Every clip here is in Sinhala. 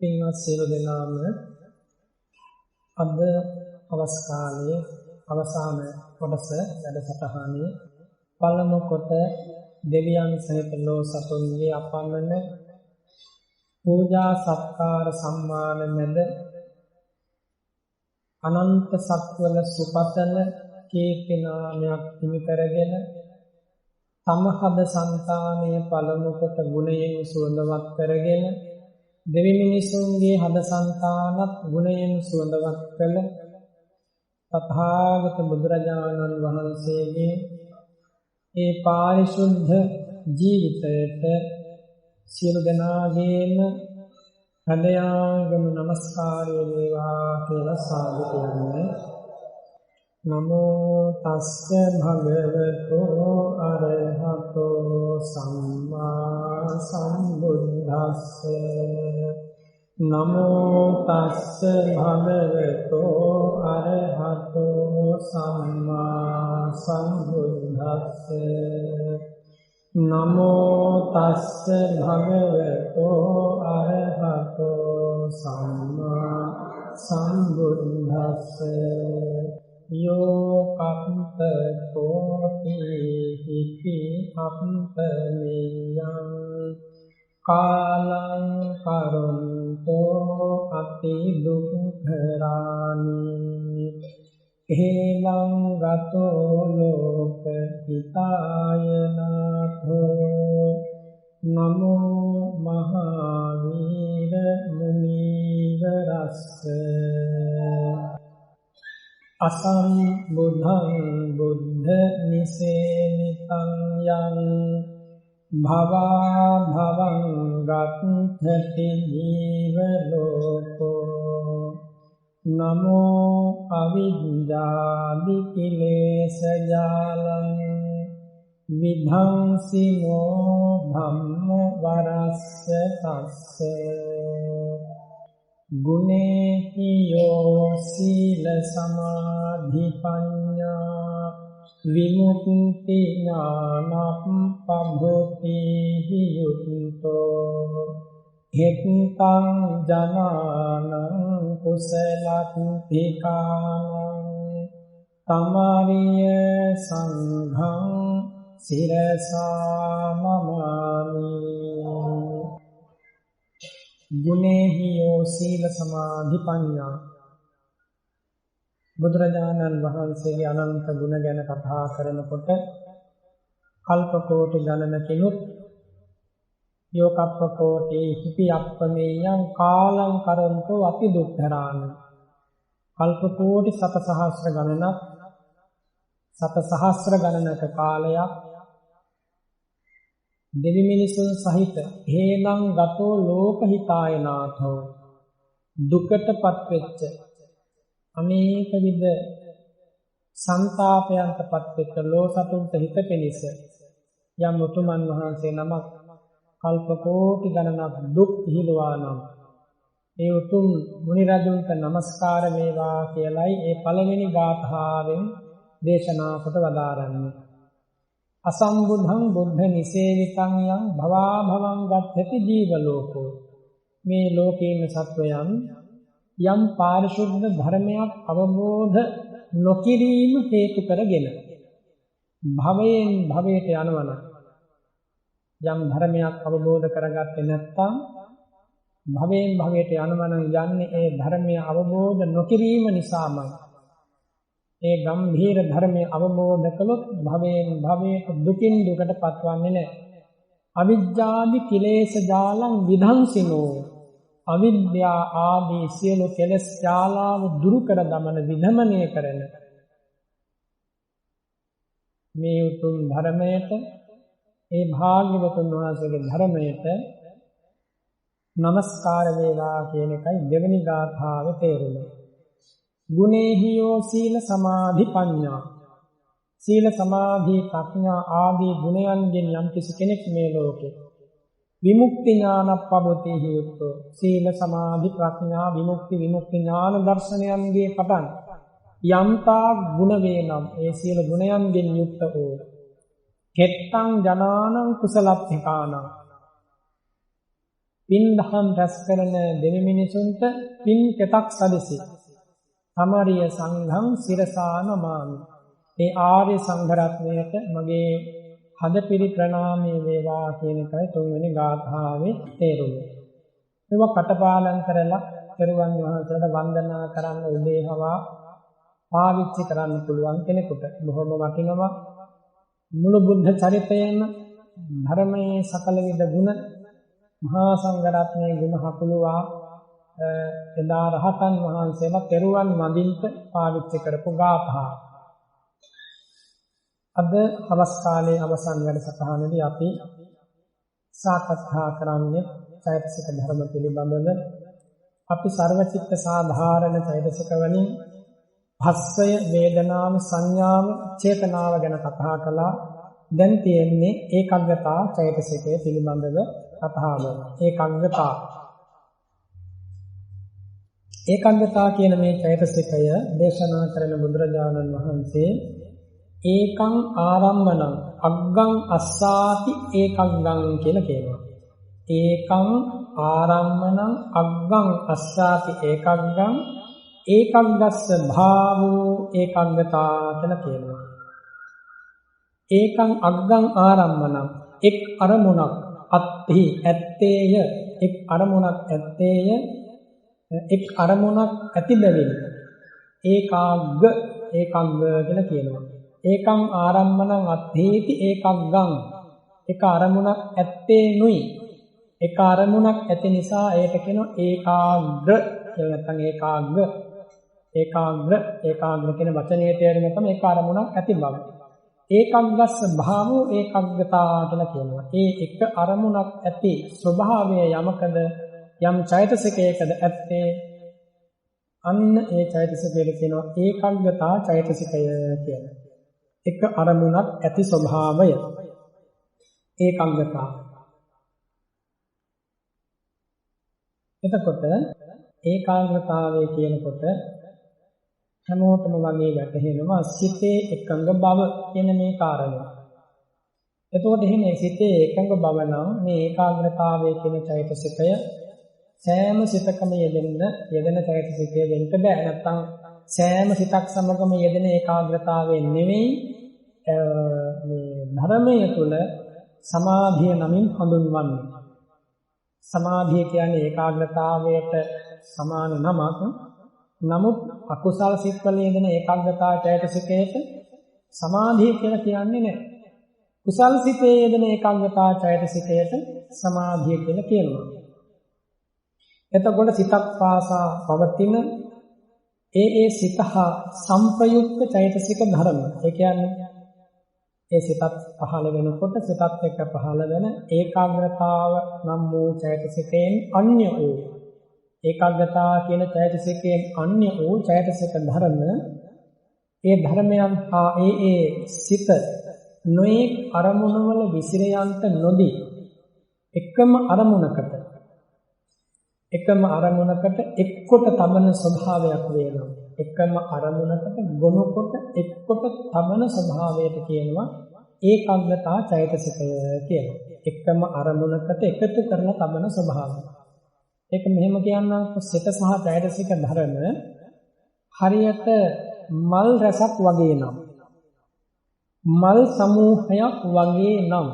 පින්වත් සියලු දෙනාම අද අවස් කාලයේ අවසාන කොටස වැඩසටහනේ පළමු කොට දෙවියන් සහිත ලෝ සතුන්ගේ අපමණ පූජා සත්කාර සම්මාන මැද අනන්ත සත්වල සුපතල කීර්ති නාමයක් හිමි කරගෙන තමහද సంతානයේ පළමු කොට ගුණයෙන් සුවඳවත් කරගෙන දෙවි මිනිසුන්ගේ හද సంతානත් ගුණයෙන් සුවඳවත් කළ තථාගත බුදුරජාණන් වහන්සේගේ ඒ පාරිශුද්ධ ජීවිතයට සියලු දෙනාගේම හදයාගම නමස්කාරය වේවා කියලා සාදු කියන්නේ. නමෝ තස්ස භගවතෝ අරහතෝ සම්මා සම්බුද්දස්ස. නමෝ තස්ස භගවතෝ අරහතෝ සම්මා සම්බුද්දස්ස. නමෝ තස්ස භගවතෝ අරහතෝ සම්මා සම්බුද්දස්ස. යෝ කප්පතෝති හිති අප්පනියං කාලං කරොන්තෝ අති දුක්ඛරානි හේලං ගතෝ ලෝක හිතායනාථෝ නමෝ මහාවීර මුනිවරස්ස. අසම්බුද්ධං බුද්ධ නිසේනිතං යං භවා භවං ගච්ඡති ජීව ලෝකෝ නමෝ අවිද්‍යාදි කිලේශ ජාලං විධංසිනෝ ධම්ම වරස්ස තස්ස. ගුණේහි යෝ සීල සමාධි පඤ්ඤා විමුක්ති ඥානප්පභෝති යුක්තෝ හෙත්තං ජනානං කුසලත්ථිකානං තමාරිය සංඝං සිරසා මමාමි. ගුණේහි යෝ සීල සමාධි පඤ්ඤා. බුදුරජාණන් වහන්සේගේ අනන්ත ගුණ ගැන කතා කරනකොට කල්ප කෝටි ගණනකිනුත් යෝ කප්ප කෝටි හිපි අප්පමේයං කාලං කරන්තෝ අති දුක්ඛරාන. කල්ප කෝටි සතසහස්‍ර ගණනක් සතසහස්‍ර ගණනක කාලයක් දෙවි මිනිසුන් සහිත හේලං ගතෝ ලෝකහිතායනාථෝ දුකටපත් වෙච්ච අනේක විද සංතාපයන්ටපත් වෙච්ච ලෝ සතුන්ට හිත පිණිස යම් උතුමන් වහන්සේ නමක් කල්ප කෝටි ගණනක් දුක් පිළිවා නම් ඒ උතුම් මුනි රජුන්ට নমස්කාර වේවා කියලයි ඒ පළවෙනි ගාථාවෙන් දේශනා කොට වදාරන්නේ. අසම්බුද්ධං බුද්ධ නිසේවිතං යං භවා භවං ගච්ඡති ජීව ලෝකෝ. මේ ලෝකේන සත්වයන් යම් පාරිශුද්ධ ධර්මයක් අවබෝධ නොකිරීම හේතු කරගෙන භවයෙන් භවයට යනවන යම් ධර්මයක් අවබෝධ කරගත්තේ නැත්නම් භවයෙන් භවයට යනවන යන්නේ ඒ ධර්මය අවබෝධ නොකිරීම නිසාමයි. ඒ ගම්භීර ධර්මය අවබෝධ කළොත් භවයෙන් භවයට දුකින් දුකට පත්වන්නේ නැහැ. අවිජ්ජාදි කිලේශ ජාලං විධංසිනෝ. අවිද්‍යා ආදී සියලු කෙලෙස් ජාලාව දුරු කර දමන විධමනය කරන මේ උතුම් ධර්මයට ඒ භාග්‍යවතුන් වහන්සේගේ ධර්මයට নমස්කාර වේවා කියන එකයි දෙවෙනි ගාථාවේ තේරුම. ගුණේහි යෝ සීල සමාධි පඤ්ඤා. සීල සමාධි ප්‍රඥා ආදී ගුණයන්ගෙන් යම් කිසි කෙනෙක් මේ ලෝකේ විමුක්ති ඥානප්පවති හේතෝ. සීල සමාධි ප්‍රඥා විමුක්ති ඥාන දර්ශනයන්ගේ පටන් යම්තා ගුණ වේනම් ඒ සීල ගුණයන්ගෙන් යුක්ත වූ කෙත්තං ජනානං කුසලත්ථිකානං පින් දහම් රැස් කරන දෙවි මිනිසුන්ට පින් කෙතක් සැලසි. තමරිය සංඝං සිරසා නමාමි. ඒ ආර්ය සංඝ රත්නයට මගේ හදපිරි ප්‍රණාමය වේවා කියන එකයි තුන්වෙනි ගාථාවේ තේරුම. මේවා කටපාඩම් කරලා පෙරුවන් වහන්සේට වන්දනා කරන්න උදේහවා පාවිච්චි කරන්න පුළුවන් කෙනෙකුට බොහොම වටිනවා. මුළු බුද්ධ චරිතයේම ධර්මයේ සකල විද ගුණ මහා සංඝ රත්නයේ ගුණ හකුලුවා එදා රහතන් වහන්සේලා පෙරුවන් වඳින්ට පාවිච්චි කරපු ගාථා. අද හවස් කාලයේ අවසන් වැඩසටහනේදී අපි සාකච්ඡා කරන්නේ චෛතසික ධර්ම පිළිබඳව. අපි සර්වචිත්ත සාධාරණ චෛතසික වලින් භස්සය, වේදනාව, සංඥාව, චේතනාව ගැන කතා කළා. දැන් තියෙන්නේ ඒකාග්‍රතා චෛතසිකය පිළිබඳව කතාව. ඒකාග්‍රතා කියන මේ චෛතසිකය දේශනා කරන බුදුරජාණන් වහන්සේ ඒකං ආරම්මණං අග්ගං අස්සාති ඒකග්ගං කියලා කියනවා. ඒකං ආරම්මණං අග්ගං අස්සාති ඒකග්ගං ඒකග්ගස්ස භාවෝ ඒකාග්‍රතා කියලා කියනවා. ඒකං අග්ගං ආරම්මණං එක් අරමුණක් අත්හි ඇත්තේය. එක් අරමුණක් ඇත්තේය. එක් අරමුණක් ඇති බැවින් ඒකාග්ග කියලා කියනවා. ඒකං ආරම්මණං අත්ථේති ඒකග්ගං. එක අරමුණක් ඇත්තේ නුයි. එක අරමුණක් ඇති නිසා ඒකට කියනවා ඒකාග්‍ර කියලා. නැත්නම් ඒකාග්‍ර කියන වචනේ තේරුම තමයි එක අරමුණක් ඇති බව. ඒකග්ගස්ස භාවෝ ඒකග්ගතා කියලා කියනවා. ඒ එක අරමුණක් ඇති ස්වභාවය යමකද යම් චෛතසිකයකද ඇත්තේ අන්න ඒ චෛතසිකයට කියනවා ඒකාග්‍රතා චෛතසිකය කියලා. එක අරමුණක් ඇති ස්වභාවය ඒකාග්‍රතා. එතකොට ඒකාග්‍රතාවය කියනකොට හැමෝටම වගේ වැටහෙනවා සිතේ එකඟ බව කියන මේ කාරණය. එතකොට එහෙනම් සිතේ එකඟ බව නම් මේ ඒකාග්‍රතාවය කියන චෛතසිකය සෑම සිතකම යෙදෙන චෛතසිකය වෙන්න බෑ. නැත්තම් සෑම සිතක් සමගම යෙදෙන ඒකාග්‍රතාවයෙන් නෙවෙයි මේ ධර්මයේ තුල සමාධිය නමින් හඳුන්වන්නේ. සමාධිය කියන්නේ ඒකාග්‍රතාවයට සමාන නමක්. නමුත් අකුසල් සිත්වල යෙදෙන ඒකාග්‍රතාව චෛතසිකයට සමාධිය කියලා කියන්නේ නැහැ. කුසල් සිතේ යෙදෙන ඒකාග්‍රතාව චෛතසිකයට සමාධිය කියලා කියනවා. එතකොට සිතක් පාසා පවතින ඒ සිත හා සංප්‍රයුක්ත චෛතසික ධර්ම. ඒ කියන්නේ ඒ සිතත් පහළ වෙනකොට සිතත් එක්ක පහළ වෙන ඒකාග්‍රතාව නම් වූ චෛතසිකයෙන් අන්‍ය වූ ඒකාග්‍රතාව කියන චෛතසිකයෙන් අන්‍ය වූ චෛතසික ධර්ම. ඒ ධර්මයන් හා ඒ සිත නොඑක් අරමුණවල විසිරයන්ට නොදී එකම අරමුණකට එක්කොට තබන ස්වභාවයක් වෙනවා. එකම අරමුණකට ගොනුකොට එක්කොට තබන ස්වභාවයට කියනවා ඒකාග්‍රතා චෛතසිකය කියලා. එකම අරමුණකට එකතු කරලා තබන ස්වභාවය. ඒක මෙහෙම කියන්නම් සිත සහ චෛතසික ධර්ම හරියට මල් රසක් වගේ නම් මල් සමූහයක් වගේ නම්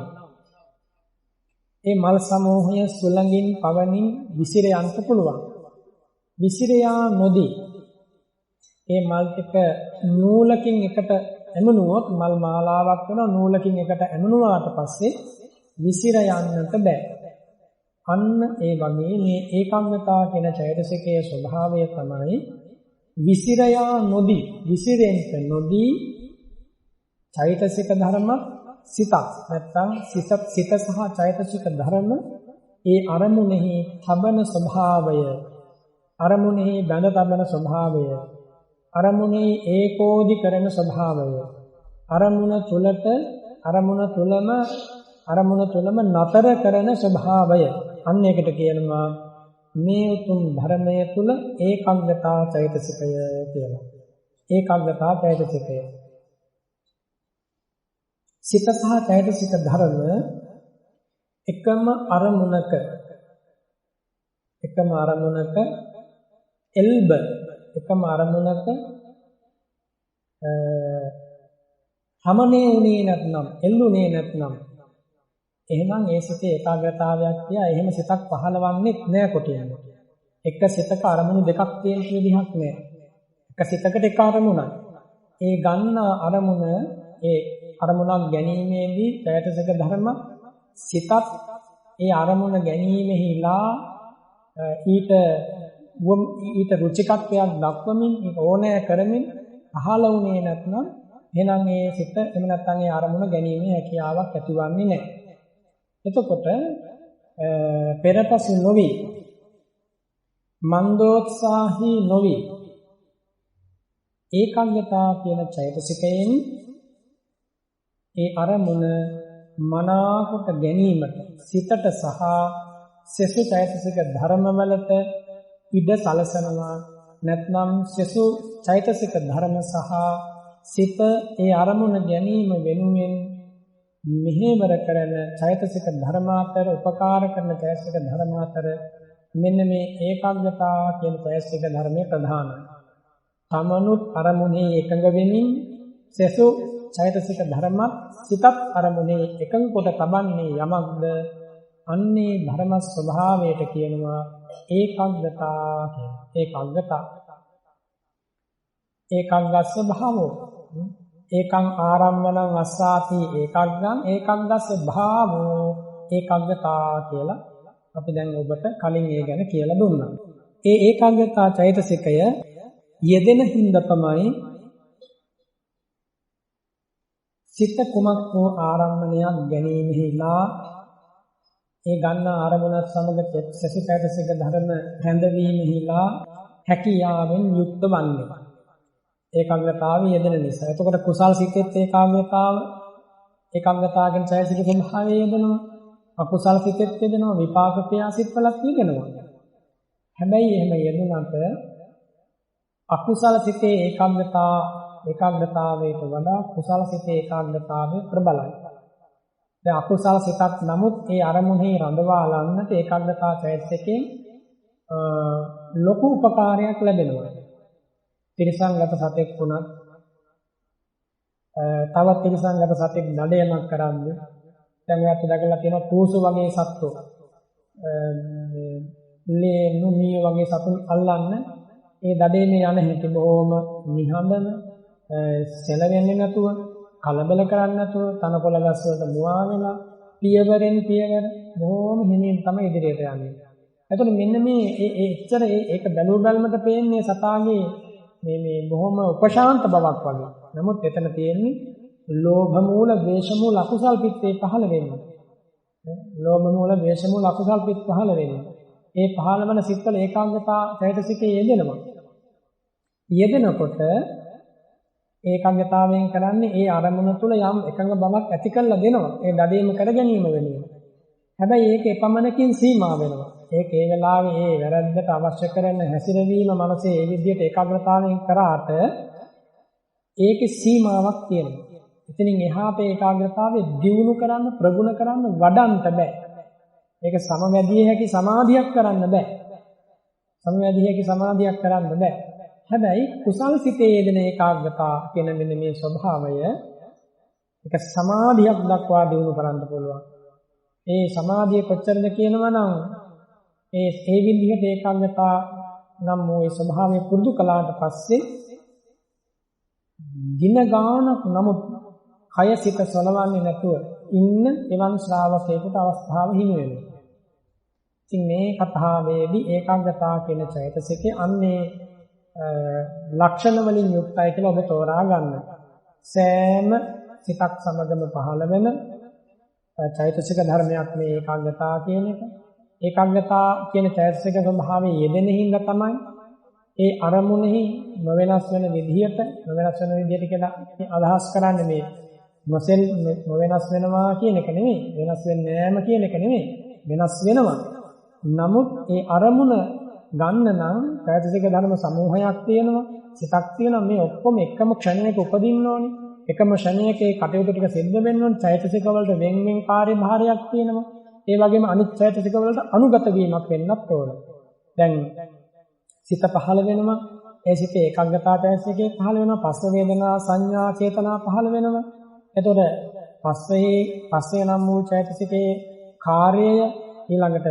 ඒ මල් සමූහය සුළඟින් පවනින් විසිර යන්න පුළුවන්. විසිර යා නොදී ඒ මල් ටික නූලකින් එකට ඇමුණුවොත් මල් මාලාවක් වෙනවා. නූලකින් එකට ඇමුණුවාට පස්සේ විසිර යන්නට බෑ. අන්න ඒ වගේ මේ ඒකාග්‍රතාව කියන චෛතසිකයේ ස්වභාවය තමයි විසිර යා නොදී විසිරෙන්න නොදී චෛතසික ධර්ම සිතක් නැත්නම් සිත සහ චෛතසික ධර්ම ඒ අරමුණෙහි තබන ස්වභාවය, අරමුණෙහි බඳ තබන ස්වභාවය, අරමුණෙහි ඒකෝදි කරන ස්වභාවය, අරමුණ තුලම නතර කරන ස්වභාවය. අන්න ඒකට කියනවා මේ උතුම් ධර්මයේ තුල ඒකාග්‍රතා චෛතසිකය කියලා. ඒකාග්‍රතා චෛතසිකය සිත සහ චෛතසික ධර්ම එකම අරමුණක එකම අරමුණක එල්බ එකම අරමුණක හමනේ උනේ නැත්නම් එල්ලුනේ නැත්නම් එහෙනම් ඒ සිතේ ඒකාග්‍රතාවයක් තියා එහෙම සිතක් පහළවන්නේ නැහැ කොටියෙම. එක සිතක අරමුණු දෙකක් තියෙන විදිහක් නෑ. එක සිතකට එක අරමුණක්. ඒ ගන්න අරමුණ ඒ අරමුණක් ගැනීමේදී චෛතසික ධර්ම සිතත් ඒ අරමුණ ගැනීමෙහිලා ඊට රුචිකත්වයක් දක්වමින් ඒක ඕනෑ කරමින් පහළ වුණේ නැත්නම් එහෙනම් ඒ සිත එහෙම නැත්නම් ඒ අරමුණ ගැනීමේ හැකියාවක් ඇතිවන්නේ නැහැ. එතකොට පෙරපසු නොවි මන්දෝත්සාහී නොවි ඒකාග්‍රතාව කියන චෛතසිකයෙන් ඒ අරමුණ මනාකොට ගැනීමට සිතට සහ සෙසු චෛතසික ධර්මවලට ඉඩ සලසනවා. නැත්නම් සෙසු චෛතසික ධර්ම සහ සිත ඒ අරමුණ ගැනීම වෙනුවෙන් මෙහෙවර කරන චෛතසික ධර්ම අතර උපකාර කරන චෛතසික ධර්ම අතර මෙන්න මේ ඒකාග්‍රතාව කියන චෛතසික ධර්මයේ ප්‍රධානයි. තමනුත් අරමුණේ එකඟ වෙමින් සෙසු චෛතසික ධර්මත් සිතත් අරමුණේ එකඟ කොට තබන්නේ යමක්ද අන්නේ ධර්ම ස්වභාවයට කියනවා ඒකාග්‍රතාව කියලා. ඒකාග්ගස්ස භාවෝ ඒකං ආරම්මණං අස්සාති ඒකාග්ගං ඒකාග්ගස්ස භාවෝ ඒකාග්‍රතාව කියලා අපි දැන් ඔබට කලින් ඒ ගැන කියලා දුන්නා. ඒ ඒකාග්‍රතාව චෛතසිකය යෙදෙන හින්දපමයි සිත කුමක් වූ ආරම්මණයක් ගැනීමෙහිලා ඒ ගන්න ආරමුණත් සමග සසු චෛතසික ධර්ම හැඳවීමෙහිලා හැකියාවෙන් යුක්ත වන්නේ. ඒකාග්‍රතාවය යෙදෙන නිසා. එතකොට කුසල් සිතෙත් ඒකාග්‍රතාවගෙන චෛතසික ස්වභාවය යෙදෙනවා. අකුසල් සිතෙත් යෙදෙනවා. විපාක ක්‍රියාසිතවලත් යෙදෙනවා. හැබැයි එහෙම යෙදුනට අකුසල සිතේ ඒකාග්‍රතාවයට වඩා කුසල සිතේ ඒකාග්‍රතාවය ප්‍රබලයි. දැන් අකුසල සිතක් නමුත් ඒ අරමුණේ රඳවා ලන්නට ඒකාග්‍රතාව චෛතසිකයෙන් ලොකු උපකාරයක් ලැබෙනවා. තිරිසංගත සතෙක් වුණත් තවත් තිරිසංගත සතෙක් නඩයමක් කරන්නේ දැන් ඔයත් දැකලා තියෙනවා පූසු වගේ සත්තු ලේනුමිය වගේ සතුන් අල්ලන්න ඒ දඩේනේ යන හැටි බොහොම නිහඬව සැලවෙන්නේ නැතුව කලබල කරන්නේ නැතුව තනකොළ ගස් වලට මුවා වෙලා පියවරෙන් පියවර බොහොම හිමින් තමයි ඉදිරියට යන්නේ. එතකොට මෙන්න මේ එච්චර ඒක බැලුව බැලමට පේන්නේ සතාගේ මේ බොහොම උපශාන්ත බවක් වගේ. නමුත් එතන තියෙන්නේ ලෝභ මූල, ද්වේෂ මූල, අකුසල් පිටේ පහළ වෙන්නේ. ලෝභ මූල, ද්වේෂ මූල, අකුසල් පිට පහළ වෙන්නේ. ඒ පහළ වෙන සිත්වල ඒකාග්‍රතාව චෛතසිකයේ යෙදෙනවා. යෙදෙනකොට ඒකාග්‍රතාවයෙන් කරන්නේ ඒ අරමුණ තුල යම් එකඟ බවක් ඇති කරලා දෙනවා. ඒ දඩේම කර ගැනීම වෙනුවෙන්. හැබැයි ඒක එපමණකින් සීමා වෙනවා. ඒක ඒ වෙලාවේ ඒ වැරද්දට අවශ්‍ය කරන හැසිරවීම මනසේ ඒ විදිහට ඒකාග්‍රතාවයෙන් කරාට ඒකේ සීමාවක් තියෙනවා. එතනින් එහාට ඒකාග්‍රතාවය දියුණු කරන්න, ප්‍රගුණ කරන්න, වඩන්න බෑ. ඒක සමවැදිය හැකි සමාධියක් කරන්න බෑ. සමවැදිය හැකි සමාධියක් කරන්න බෑ. හැබැයි කුසල් සිතේ යෙදෙන ඒකාග්‍රතාව කියන මෙන්න මේ ස්වභාවය ඒක සමාධියක් දක්වා දියුණු කරන්න පුළුවන්. ඒ සමාධිය කොච්චරද කියනවා නම් ඒ විදිහට ඒකාග්‍රතාව නම් මේ ස්වභාවය පුරුදු කළාට පස්සේ දින ගානක් නමුත් කය සිත සලවන්නේ නැතුව ඉන්න එවන් ශ්‍රාවකයෙකුට අවස්ථාව හිමි වෙනවා. ඉතින් මේ කතාවේදී ඒකාග්‍රතාව කියන චෛතසිකේ අන්නේ ලක්ෂණ වලින් යුක්තයි කියලා ඔබ තෝරා ගන්න. සෑම සිතක් සමගම පහළ වෙන චෛතසික ධර්මයක් මේ ඒකාග්‍රතාව කියන එක. ඒකාග්‍රතාව කියන චෛතසික ස්වභාවයේ යෙදෙන හින්දා තමයි ඒ අරමුණෙහි නොවෙනස් වෙන විදිහට කියලා අදහස් කරන්නේ මේ නොවෙනස් වෙනවා කියන එක නෙමෙයි. වෙනස් වෙන්නේ නැම කියන එක නෙමෙයි. වෙනස් වෙනවා. නමුත් ඒ අරමුණ ගන්න නම් චෛතසික ධර්ම සමූහයක් තියෙනවා. සිතක් තියෙනවා. මේ ඔක්කොම එකම ක්ෂණයක උපදින්න ඕනේ. එකම ක්ෂණයක ඒ කටයුතු ටික සිද්ධ වෙන්න ඕනේ. චෛතසික වලට වෙන් කාර්යභාරයක් තියෙනවා. ඒ වගේම අනිත් චෛතසික වලට අනුගත වීමක් වෙන්නත් ඕන. දැන් සිත පහළ වෙනවා. ඒ සිතේ ඒකාග්‍රතාව චෛතසිකේ පහළ වෙනවා. පස්ස වේදනා සංඥා චේතනා පහළ වෙනවා. එතකොට පස්සේ නම් වූ චෛතසිකේ කාර්යය ඊළඟට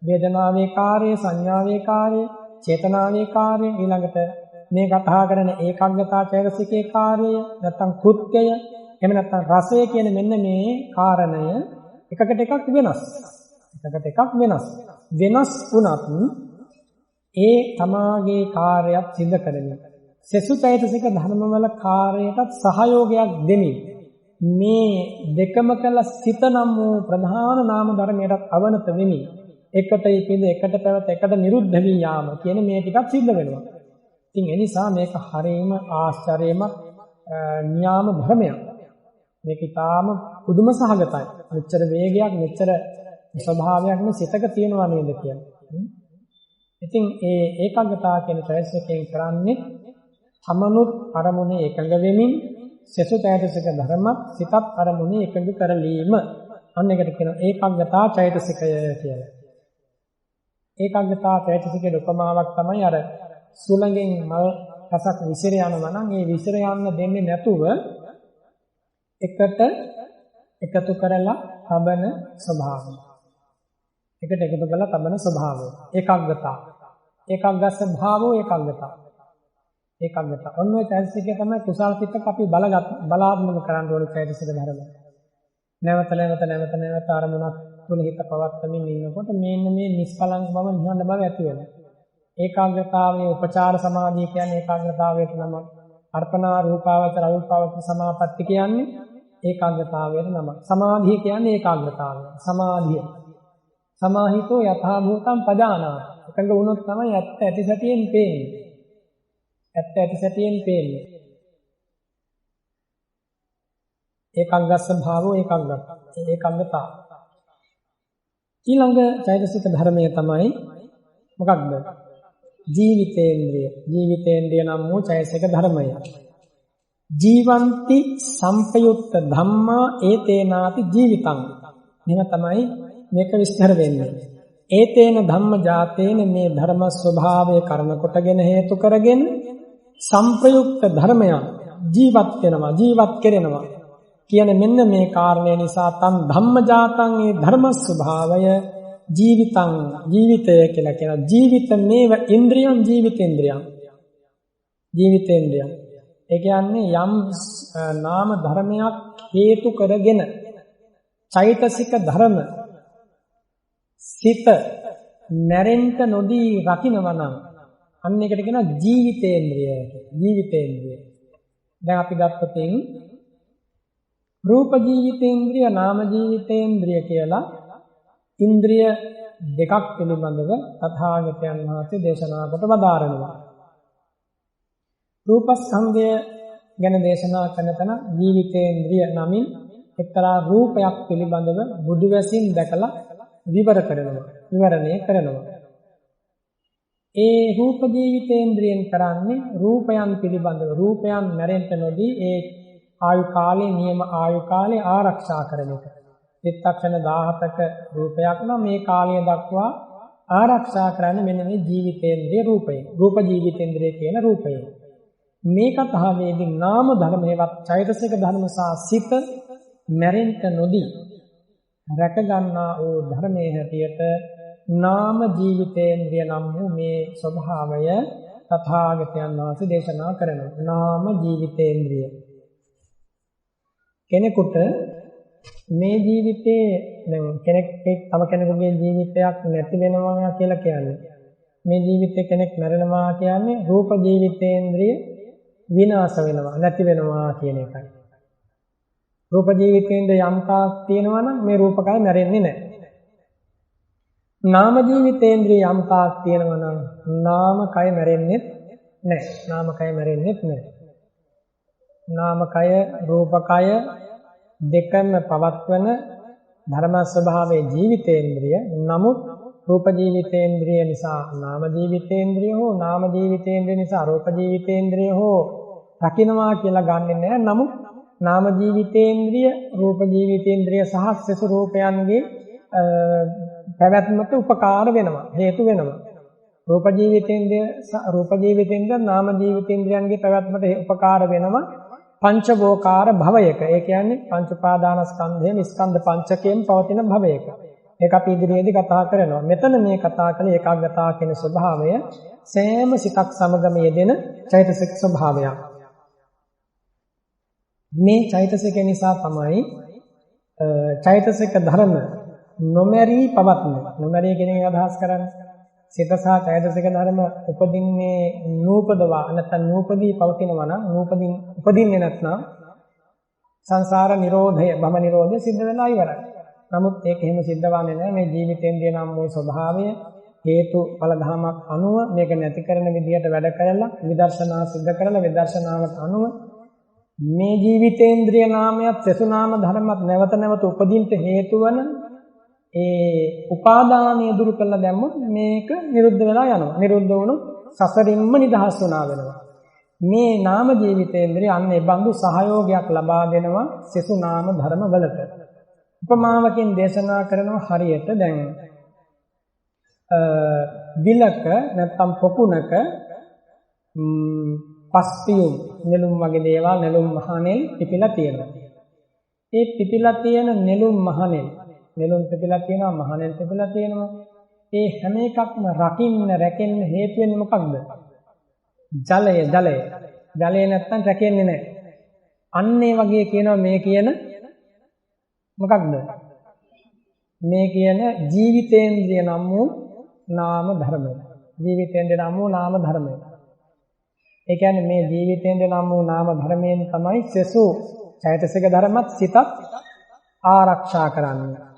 වේදනාවේ කාර්යය, සංඥාවේ කාර්යය, චේතනාවේ කාර්යය, ඊළඟට මේ කතා කරන ඒකාග්‍රතාව චෛතසිකේ කාර්යය, නැත්නම් කෘත්‍යය, එහෙම නැත්නම් රසය කියන මෙන්න මේ කාරණය එකකට එකක් වෙනස්. එකට එකක් වෙනස්. වෙනස් වුණත් ඒ තමාගේ කාර්යයක් සිදු කරමින් සසු චෛතසික ධර්මවල කාර්යයටත් සහයෝගයක් දෙමින් මේ දෙකම කළ සිත නම් වූ ප්‍රධාන නාම ධර්මයටත් අවනත වෙමි. එකට ඉපිද එකට පැවත එකට නිරුද්ධ වී යාම කියන මේ ටිකක් සිද්ධ වෙනවා. ඉතින් ඒ නිසා මේක හරීම ආශ්චර්යමත් න්‍යාම ධර්මයක්. මේක ඊටාම පුදුම සහගතයි. මෙච්චර වේගයක් මෙච්චර ස්වභාවයක් මේ සිතක තියෙනවා නේද කියන්නේ. ඉතින් ඒ ඒකාග්‍රතාව කියන චෛතසිකයෙන් කරන්නේ තමනුත් අරමුණේ එකඟ වෙමින් සසු චෛතසික ධර්මත් සිතත් අරමුණේ එකඟ කරලීම. අන්න එකට කියනවා ඒකාග්‍රතාව චෛතසිකය කියලා. ඒකාග්‍රතාව චෛතසිකයේ උපමාවක් තමයි අර සුළඟෙන් මල් රසක් විසිර යනවා නම් ඒ විසිර යන්න දෙන්නේ නැතුව එකට එකතු කරලා තබන ස්වභාවය. එකට එකතු කරලා තබන ස්වභාවය. ඒකාග්‍රතාව. ඒකාග්‍රස්ස භාවෝ ඒකාග්‍රතාව. ඒකාග්‍රතාව. ඔන්න ඔය චෛතසිකය තමයි කුසල් සිතක අපි බලාත්මක කරන්න ඕනේ චෛතසික ධර්ම. නැවත අරමුණක් තුල හිත පවත්වමින් ඉන්නකොට මේන්න මේ නිස්කලංක බව නිහඬ බව ඇති වෙනවා. ඒකාග්‍රතාවයේ උපචාර සමාධිය කියන්නේ ඒකාග්‍රතාවයට නම. අර්පණා රූපාවචර අරූපාවචර සමාපatti කියන්නේ ඒකාග්‍රතාවයට නම. සමාධිය කියන්නේ ඒකාග්‍රතාවය. සමාධිය. සමාහිතෝ යථා භූතං පජානාති. එකඟ වුණොත් තමයි ඇත්ත ඇති සැටියෙන් පේන්නේ. ඇත්ත ඇති සැටියෙන් පේන්නේ. ඒකාග්‍රස්ස භාවෝ ඒකාග්‍රතාව. ඊළඟ චෛතසික ධර්මය තමයි මොකක්ද? ජීවිතේන්ද්‍රිය. ජීවිතේන්ද්‍රිය නම් වූ චෛතසික ධර්මය. ජීවಂತಿ සම්පයුක්ත ධම්මා ඒතේනාති ජීවිතං. මෙන්න තමයි මේක විස්තර වෙන්නේ. ඒතේන ධම්ම ජාතේන මේ ධර්ම ස්වභාවය කරන කොටගෙන හේතු කරගෙන සම්ප්‍රයුක්ත ධර්මයන් ජීවත් වෙනවා, ජීවත් කරනවා කියන මෙන්න මේ කාරණය නිසා තන් ධම්ම ජාතං ඒ ධර්ම ස්වභාවය ජීවිතං ජීවිතය කියලා කියනවා. ජීවිතමේව ඉන්ද්‍රියං ජීවිතේන්ද්‍රියං. ජීවිතේන්ද්‍රියං. ඒ කියන්නේ යම් නාම ධර්මයක් හේතු කරගෙන චෛතසික ධර්ම සිත නැරෙන්න නොදී රකින්නවා නම් අන්න ඒකට කියනවා ජීවිතේන්ද්‍රිය. ජීවිතේන්ද්‍රිය. දැන් අපි ගත්තොත් රූප ජීවිතේන්ද්‍රිය, නාම ජීවිතේන්ද්‍රිය කියලා ඉන්ද්‍රිය දෙකක් පිළිබඳව තථාගතයන් වහන්සේ දේශනා කොට වදාරනවා. රූපස්කන්ධය ගැන දේශනා කරන තැන ජීවිතේන්ද්‍රිය නමින් එක්තරා රූපයක් පිළිබඳව බුදු වැසින් දැකලා විවරණය කරනවා. ඒ රූප ජීවිතේන්ද්‍රියෙන් කරන්නේ රූපයන් පිළිබඳව රූපයන් නැරෙන්න නොදී ඒ ආයු කාලේ නියම ආයු කාලේ ආරක්ෂා කරන එක. චිත්තක්ෂණ 17ක රූපයක් නම් මේ කාලය දක්වා ආරක්ෂා කරන්නේ මෙන්න මේ ජීවිතේන්ද්‍රිය රූපය. රූප ජීවිතේන්ද්‍රිය කියන රූපය. මේ කතාවේදී නාම ධර්මයේවත් චෛතසික ධර්ම සහ සිත මැරෙන්න නොදී රැක ගන්නා වූ ධර්මයේ හැටියට නාම ජීවිතේන්ද්‍රිය නම් වූ මේ ස්වභාවය තථාගතයන් වහන්සේ දේශනා කරනවා. නාම ජීවිතේන්ද්‍රිය කෙනෙකුට මේ ජීවිතේ කෙනෙක් තම කෙනෙකුගේ ජීවිතයක් නැති වෙනවා කියලා කියන්නේ. මේ ජීවිතේ කෙනෙක් මැරෙනවා කියන්නේ රූප ජීවිතේන්ද්‍රිය විනාශ වෙනවා, නැති වෙනවා කියන එකයි. රූප ජීවිතේන්ද්‍රිය යම් තාක් තියෙනවා නම් මේ රූපකය මැරෙන්නේ නැහැ. නාම ජීවිතේන්ද්‍රිය යම් තාක් තියෙනවා නම් නාමකය මැරෙන්නේ නැහැ. නාමකය මැරෙන්නේ නැහැ. නාමකය රූපකය දෙකම පවත්වන ධර්ම ස්වභාවයේ ජීවිතේන්ද්‍රිය. නමුත් රූප ජීවිතේන්ද්‍රිය නිසා නාම ජීවිතේන්ද්‍රිය හෝ නාම ජීවිතේන්ද්‍රිය නිසා රූප ජීවිතේන්ද්‍රිය හෝ රකින්නවා කියලා ගන්නෙ නැහැ. නමුත් නාම ජීවිතේන්ද්‍රිය රූප ජීවිතේන්ද්‍රිය සහ සසු රූපයන්ගේ පැවැත්මට උපකාර වෙනවා, හේතු වෙනවා. රූප ජීවිතේන්ද්‍ර නාම ජීවිතේන්ද්‍රයන්ගේ පැවැත්මට උපකාර වෙනවා පංචවෝකාර භවයක. ඒ කියන්නේ පංච උපාදානස්කන්ධයෙන් ස්කන්ධ පංචකයෙන් පවතින භවයක. ඒක අපි ඉදිරියේදී කතා කරනවා. මෙතන මේ කතා කළේ ඒකාග්‍රතාව කියන ස්වභාවය සෑම සිතක් සමගම යෙදෙන චෛතසික ස්වභාවයක්. මේ චෛතසික නිසා තමයි චෛතසික ධර්ම නොමැරී පවත්න. නොමැරී කියන එක අදහස් කරන්නේ සිත සහ චෛතසික ධර්ම උපදින්නේ නූපදවා නැත්නම් නූපදී පවතිනවා නම් උපදින්නේ නැත්නම් සංසාර නිරෝධය භව නිරෝධය සිද්ධ වෙලා ඉවරයි. නමුත් ඒක එහෙම සිද්ධ වෙන්නේ නැහැ. මේ ජීවිතේන්ද්‍රිය නම් වූ ස්වභාවය හේතු ඵල ධමයක් අනුව මේක නැති කරන විදිහට වැඩ කරලා විදර්ශනා සිද්ධ කරලා විදර්ශනාවට අනුව මේ ජීවිතේන්ද්‍රිය නාමයක් සසු නාම ධර්මයක් නැවත නැවත උපදින්න හේතු වන ඒ උපාදානය දුරු කළා දැම්මොත් මේක නිරුද්ධ වෙලා යනවා. නිරුද්ධ වුණොත් සසරින්ම නිදහස් වුණා වෙනවා. මේ නාම ජීවිතේන්ද්‍රිය අන්න ඒ බඳු සහයෝගයක් ලබා දෙනවා සසු නාම ධර්ම වලට. උපමාවකින් දේශනා කරනවා හරියට දැන් විලක නැත්තම් පොකුණක පස්තියුම් නෙළුම් වගේ දේවල් නෙළුම් මහනෙල් පිපිලා තියෙනවා. ඒ පිපිලා තියෙන නෙළුම් මහනෙල් නෙළුම් පිපිලා තියෙනවා මහනෙල් පිපිලා තියෙනවා. ඒ හැම එකක්ම රැකෙන්න හේතු වෙන්නේ මොකක්ද? ජලය. ජලය නැත්තම් රැකෙන්නේ නැහැ. අන්න ඒ වගේ කියනවා මේ කියන මොකක්ද? මේ කියන ජීවිතේන්ද්‍රිය නම් වූ නාම ධර්මය. ජීවිතේන්ද්‍රිය නම් වූ නාම ධර්මය. ඒ කියන්නේ මේ ජීවිතේන්ද්‍රිය නම් වූ නාම ධර්මයෙන් තමයි සසු චෛතසික ධර්මත් සිතත් ආරක්ෂා කරන්නේ.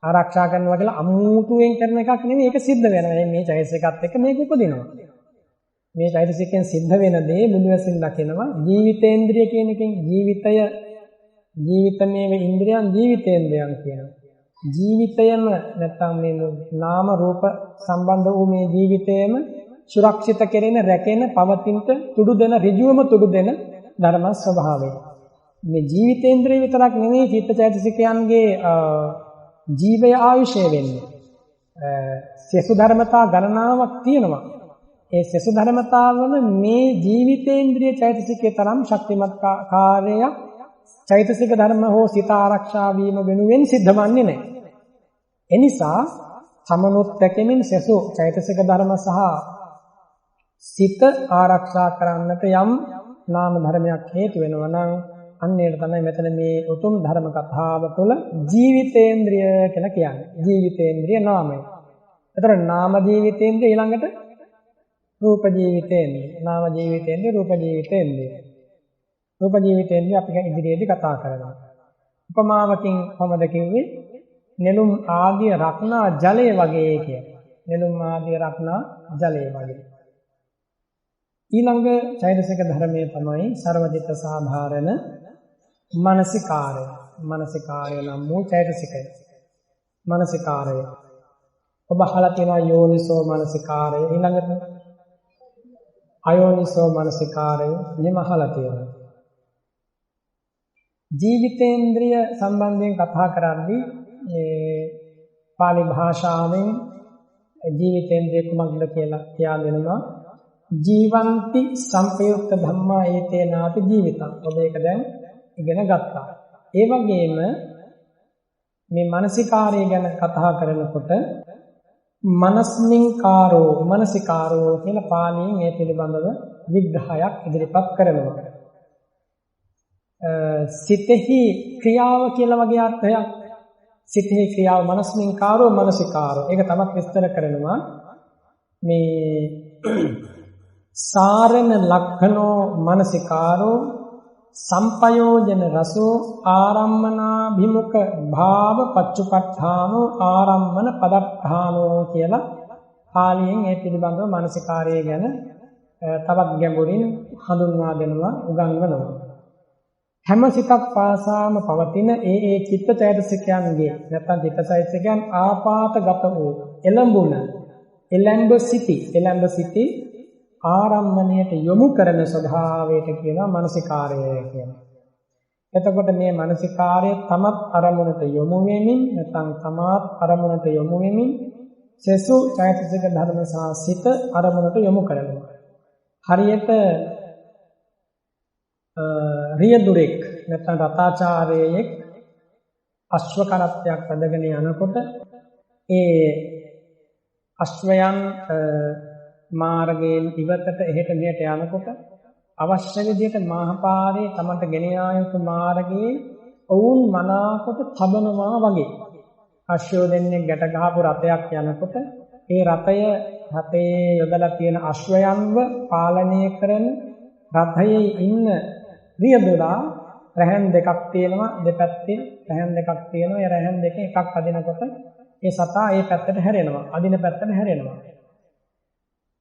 ආරක්ෂා කරනවා කියලා අමුතුවෙන් කරන එකක් නෙවෙයි. ඒක සිද්ධ වෙනවා. මේ චෛතසිකත් එක්ක මේක උපදිනවා. මේ චෛතසිකෙන් සිද්ධ වෙන දේ බුදු වශයෙන් දකිනවා. ජීවිතේන්ද්‍රිය කියන එකෙන් ජීවිතමේ ඉන්ද්‍රියන් ජීවිතේන්ද්‍රයන් කියනවා. ජීවිතයම නැත්නම් මේ නාම රූප සම්බන්ධ වූ මේ ජීවිතයම සුරක්ෂිත කෙරෙන රැකෙන පවතිනට තුඩු දෙන ඍජුවම තුඩු දෙන ධර්ම ස්වභාවය. මේ ජීවිතේන්ද්‍රය විතරක් නෙවෙයි චිත්තචෛතසිකයන්ගේ ජීවය ආයුෂය වෙන්නේ. සසු ධර්මතා ගණනාවක් තියෙනවා. ඒ සසු ධර්මතාවල මේ ජීවිතේන්ද්‍රිය චෛතසිකයේ තරම් ශක්තිමත් කාර්යයක් චෛතසික ධර්ම හෝ සිත ආරක්ෂා වීම වෙනුවෙන් සිද්ධවන්නේ නැහැ. එනිසා සමනොත් දැකෙමින් සසු චෛතසික ධර්ම සහ සිත ආරක්ෂා කරන්නට යම් නාම ධර්මයක් හේතු වෙනවා නම් අන්න ඒක තමයි මෙතන මේ උතුම් ධර්ම කතාව තුළ ජීවිතේන්ද්‍රිය කියලා කියන්නේ. ජීවිතේන්ද්‍රිය නාමය. ඒතර නාම ජීවිතේන්ද්‍රිය ඊළඟට රූප ජීවිතේන්ද්‍රිය. නාම ජීවිතේන්ද්‍රිය රූප ජීවිතේන්ද්‍රිය. රූප ජීවිතේන්ද්‍රිය අපි ඉදිරියේදී කතා කරනවා. උපමාවකින් කොහොමද කිව්වේ? නෙළුම් ආදිය රක්නා ජලය වගේ කියලා. නෙළුම් ආදිය රක්නා ජලය වගේ. ඊළඟ චෛතසික ධර්මයේ තමයි සර්වදිත සාධාරණ මානසිකාරය. මානසිකාරය නම් වූ චෛතසිකය. මානසිකාරය. ඔබ අහලා තියෙනවා යෝනිසෝ මානසිකාරය. ඊළඟට අයෝනිසෝ මානසිකාරය. මෙහෙම අහලා තියෙනවා. ජීවිතේන්ද්‍රිය සම්බන්ධයෙන් කතා කරද්දී පාලි භාෂාවෙන් ජීවිතේන්ද්‍රිය කුමක්ද කියලා කියා දෙනවා. ජීවಂತಿ සංපයුක්ත ධම්මා ඒතේ නාති ජීවිතං. ඔබ ඒක දැන් ඉගෙන ගත්තා. ඒ වගේම මේ මානසිකාරය ගැන කතා කරනකොට මනසිකාරෝ කියලා පාලියෙන් මේ පිළිබඳව විග්‍රහයක් ඉදිරිපත් කරනවා. සිතෙහි ක්‍රියාව කියලා වගේ අර්ථයක්. සිතෙහි ක්‍රියාව මනසිකාරෝ. ඒක තමයි විස්තර කරනවා. මේ සාරණ ලක්ඛනෝ මනසිකාරෝ සම්පයෝජන රසෝ ආරම්මනාභිමුඛ භාව පච්චුපට්ඨානෝ ආරම්මන පදට්ඨානෝ කියලා පාලියෙන් ඒ පිළිබඳව මනසිකාරය ගැන තවත් ගැඹුරින් හඳුන්වා දෙනවා උගන්වනවා. හැම සිතක් පාසාම පවතින ඒ චිත්තචෛතසිකයන්ගේ නැත්නම් චිත්තචෛතසිකයන් ආපාතගත වූ එළඹ සිටි ආරම්මණයට යොමු කරන ස්වභාවයට කියනවා මානසිකාරය කියලා. එතකොට මේ මානසිකාරය තමත් අරමුණට යොමු වෙමින් නැත්නම් තමාත් අරමුණට යොමු වෙමින් සෙසු චෛතසික ධර්ම සහ සිත අරමුණට යොමු කරනවා. හරියට රියදුරෙක් නැත්නම් රතාචාර්යයෙක් අශ්ව කරත්තයක් වැදගෙන යනකොට ඒ අශ්වයන් මාර්ගයෙන් ඉවතට එහෙට මෙහෙට යනකොට අවශ්‍ය විදිහට මාහපාරේ තමන්ට ගෙන යා යුතු මාර්ගයේ ඔවුන් මනාකොට තබනවා වගේ අශ්වය දෙන්නේ ගැට ගහපු රථයක් යනකොට ඒ රථයේ යොදලා තියෙන අශ්වයන්ව පාලනය කරන රථයේ ඉන්න රියදුරා රැහන් දෙකක් තියෙනවා දෙපැත්තේ රැහන් දෙකක් තියෙනවා ඒ රැහන් දෙකෙන් එකක් අදිනකොට ඒ සතා ඒ පැත්තට හැරෙනවා අදින පැත්තට හැරෙනවා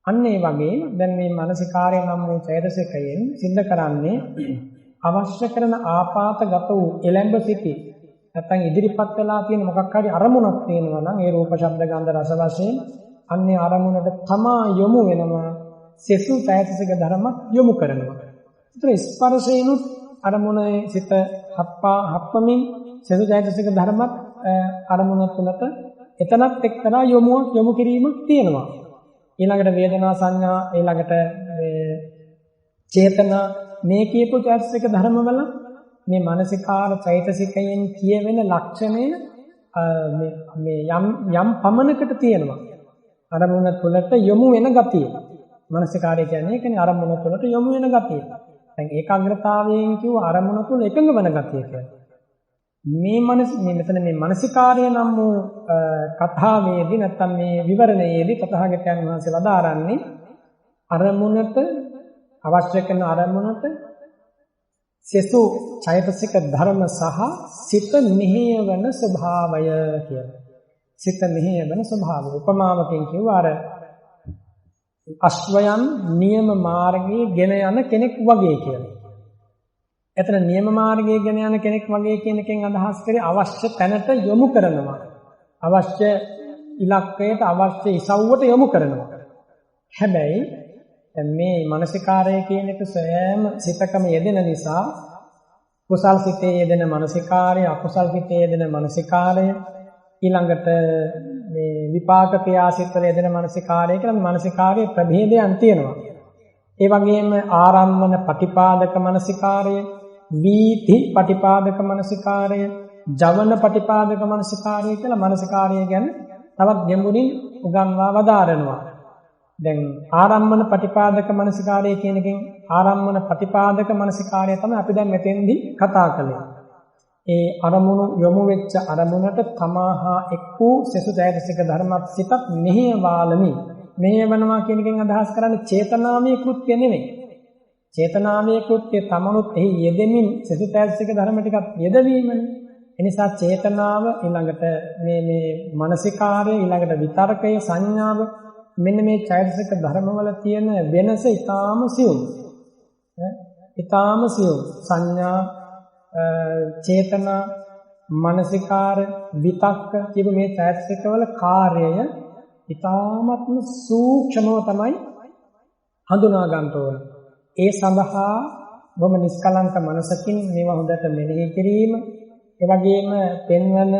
අන්න ඒ වගේ දැන් මේ මානසිකාර්ය නම් වූ චෛතසිකයෙන් සිද්ධ කරන්නේ අවශ්‍ය කරන ආපාතගත වූ එළඹ සිටි නැත්නම් ඉදිරිපත් වෙලා තියෙන මොකක් හරි අරමුණක් තියෙනවා නම් ඒ රූප ශබ්ද ගන්ධ රස වශයෙන් අන්නේ අරමුණට තමා යොමු වෙනවා සෙසු චෛතසික ධර්මයක් යොමු කරනවා. ඒතර ස්පර්ශේනුත් අරමුණේ සිත හප්පමින් සෙසු චෛතසික ධර්මයක් අරමුණ තුළට එතනත් එක්තරා යොමු කිරීමක් තියෙනවා. ඊළඟට වේදනා සංඥා ඊළඟට චේතනා මේ කියපු චෛතසික ධර්මවල මේ මානසිකාර චෛතසිකයෙන් කියවෙන ලක්ෂණය මේ යම් පමණකට තියෙනවා. අරමුණ තුළට යොමු වෙන ගතිය. මානසිකාරය කියන්නේ ඒකනේ අරමුණ තුළට යොමු වෙන ගතිය. දැන් ඒකාග්‍රතාවයෙන් කියව අරමුණ තුළ එකඟ වෙන ගතිය කියන්නේ. මෙතන මේ මානසිකාරය නම් වූ කතාවේදී නැත්නම් මේ විවරණයේදී තථාගතයන් වහන්සේ වදාරන්නේ අරමුණට අවශ්‍ය කරන අරමුණට සෙසු චෛතසික ධර්ම සහ සිත මෙහෙයවන ස්වභාවය කියලා. සිත මෙහෙයවන ස්වභාවය. උපමාවකින් කිව්වා අර අශ්වයන් නියම මාර්ගයේ ගෙන යන කෙනෙක් වගේ කියලා. එතන නියම මාර්ගයේ ගෙන යන කෙනෙක් වගේ කියන එකෙන් අදහස් කරේ අවශ්‍ය තැනට යොමු කරනවා. අවශ්‍ය ඉලක්කයට අවශ්‍ය ඉසව්වට යොමු කරනවා. හැබැයි මේ මානසිකාරය කියන එක සෑම සිතකම යෙදෙන නිසා කුසල් සිතේ යෙදෙන මානසිකාරය අකුසල් සිතේ යෙදෙන මානසිකාරය ඊළඟට මේ විපාක ක්‍රියාසිතවල යෙදෙන මානසිකාරය කියලා මානසිකාරයේ ප්‍රභේදයන් තියෙනවා. ඒ වගේම ආරම්මන පටිපාදක මානසිකාරය, වීති පටිපාදක මානසිකාරය, ජවන පටිපාදක මානසිකාරය කියලා මානසිකාරය ගැන තවත් ගැඹුරින් උගන්වා වදාරනවා. දැන් ආරම්මන පටිපාදක මානසිකාරය කියන එකෙන් ආරම්මන පටිපාදක මානසිකාරය තමයි අපි දැන් මෙතෙන්දී කතා කළේ. ඒ අරමුණු යොමු වෙච්ච අරමුණට තමාහා එක් වූ සෙසු චෛතසික ධර්මත් සිතත් මෙහෙයවාලමි. මෙහෙයවනවා කියන එකෙන් අදහස් කරන්නේ චේතනාමය කෘත්‍ය නෙමෙයි. චේතනාමය කෘත්‍ය තමනුත් එහි යෙදෙමින් සෙසු චෛතසික ධර්ම ටිකක් යෙදවීමනේ. එනිසා චේතනාව ඊළඟට මේ මානසිකාරය ඊළඟට විතර්කය සංඥාව මෙන්න මේ චෛතසික ධර්මවල තියෙන වෙනස ඊටාම සියුම්. ඊටාම සියුම් සංඥා චේතනා මානසිකාර විතක්ක කියපු මේ චෛතසිකවල කාර්යය ඊටාමත්ම සූක්ෂමව තමයි හඳුනා ගන්න ඕන. ඒ සඳහා බොහොම නිස්කලංක මනසකින් මේවා හොඳට මෙනෙහි කිරීම, ඒ වගේම පෙන්වන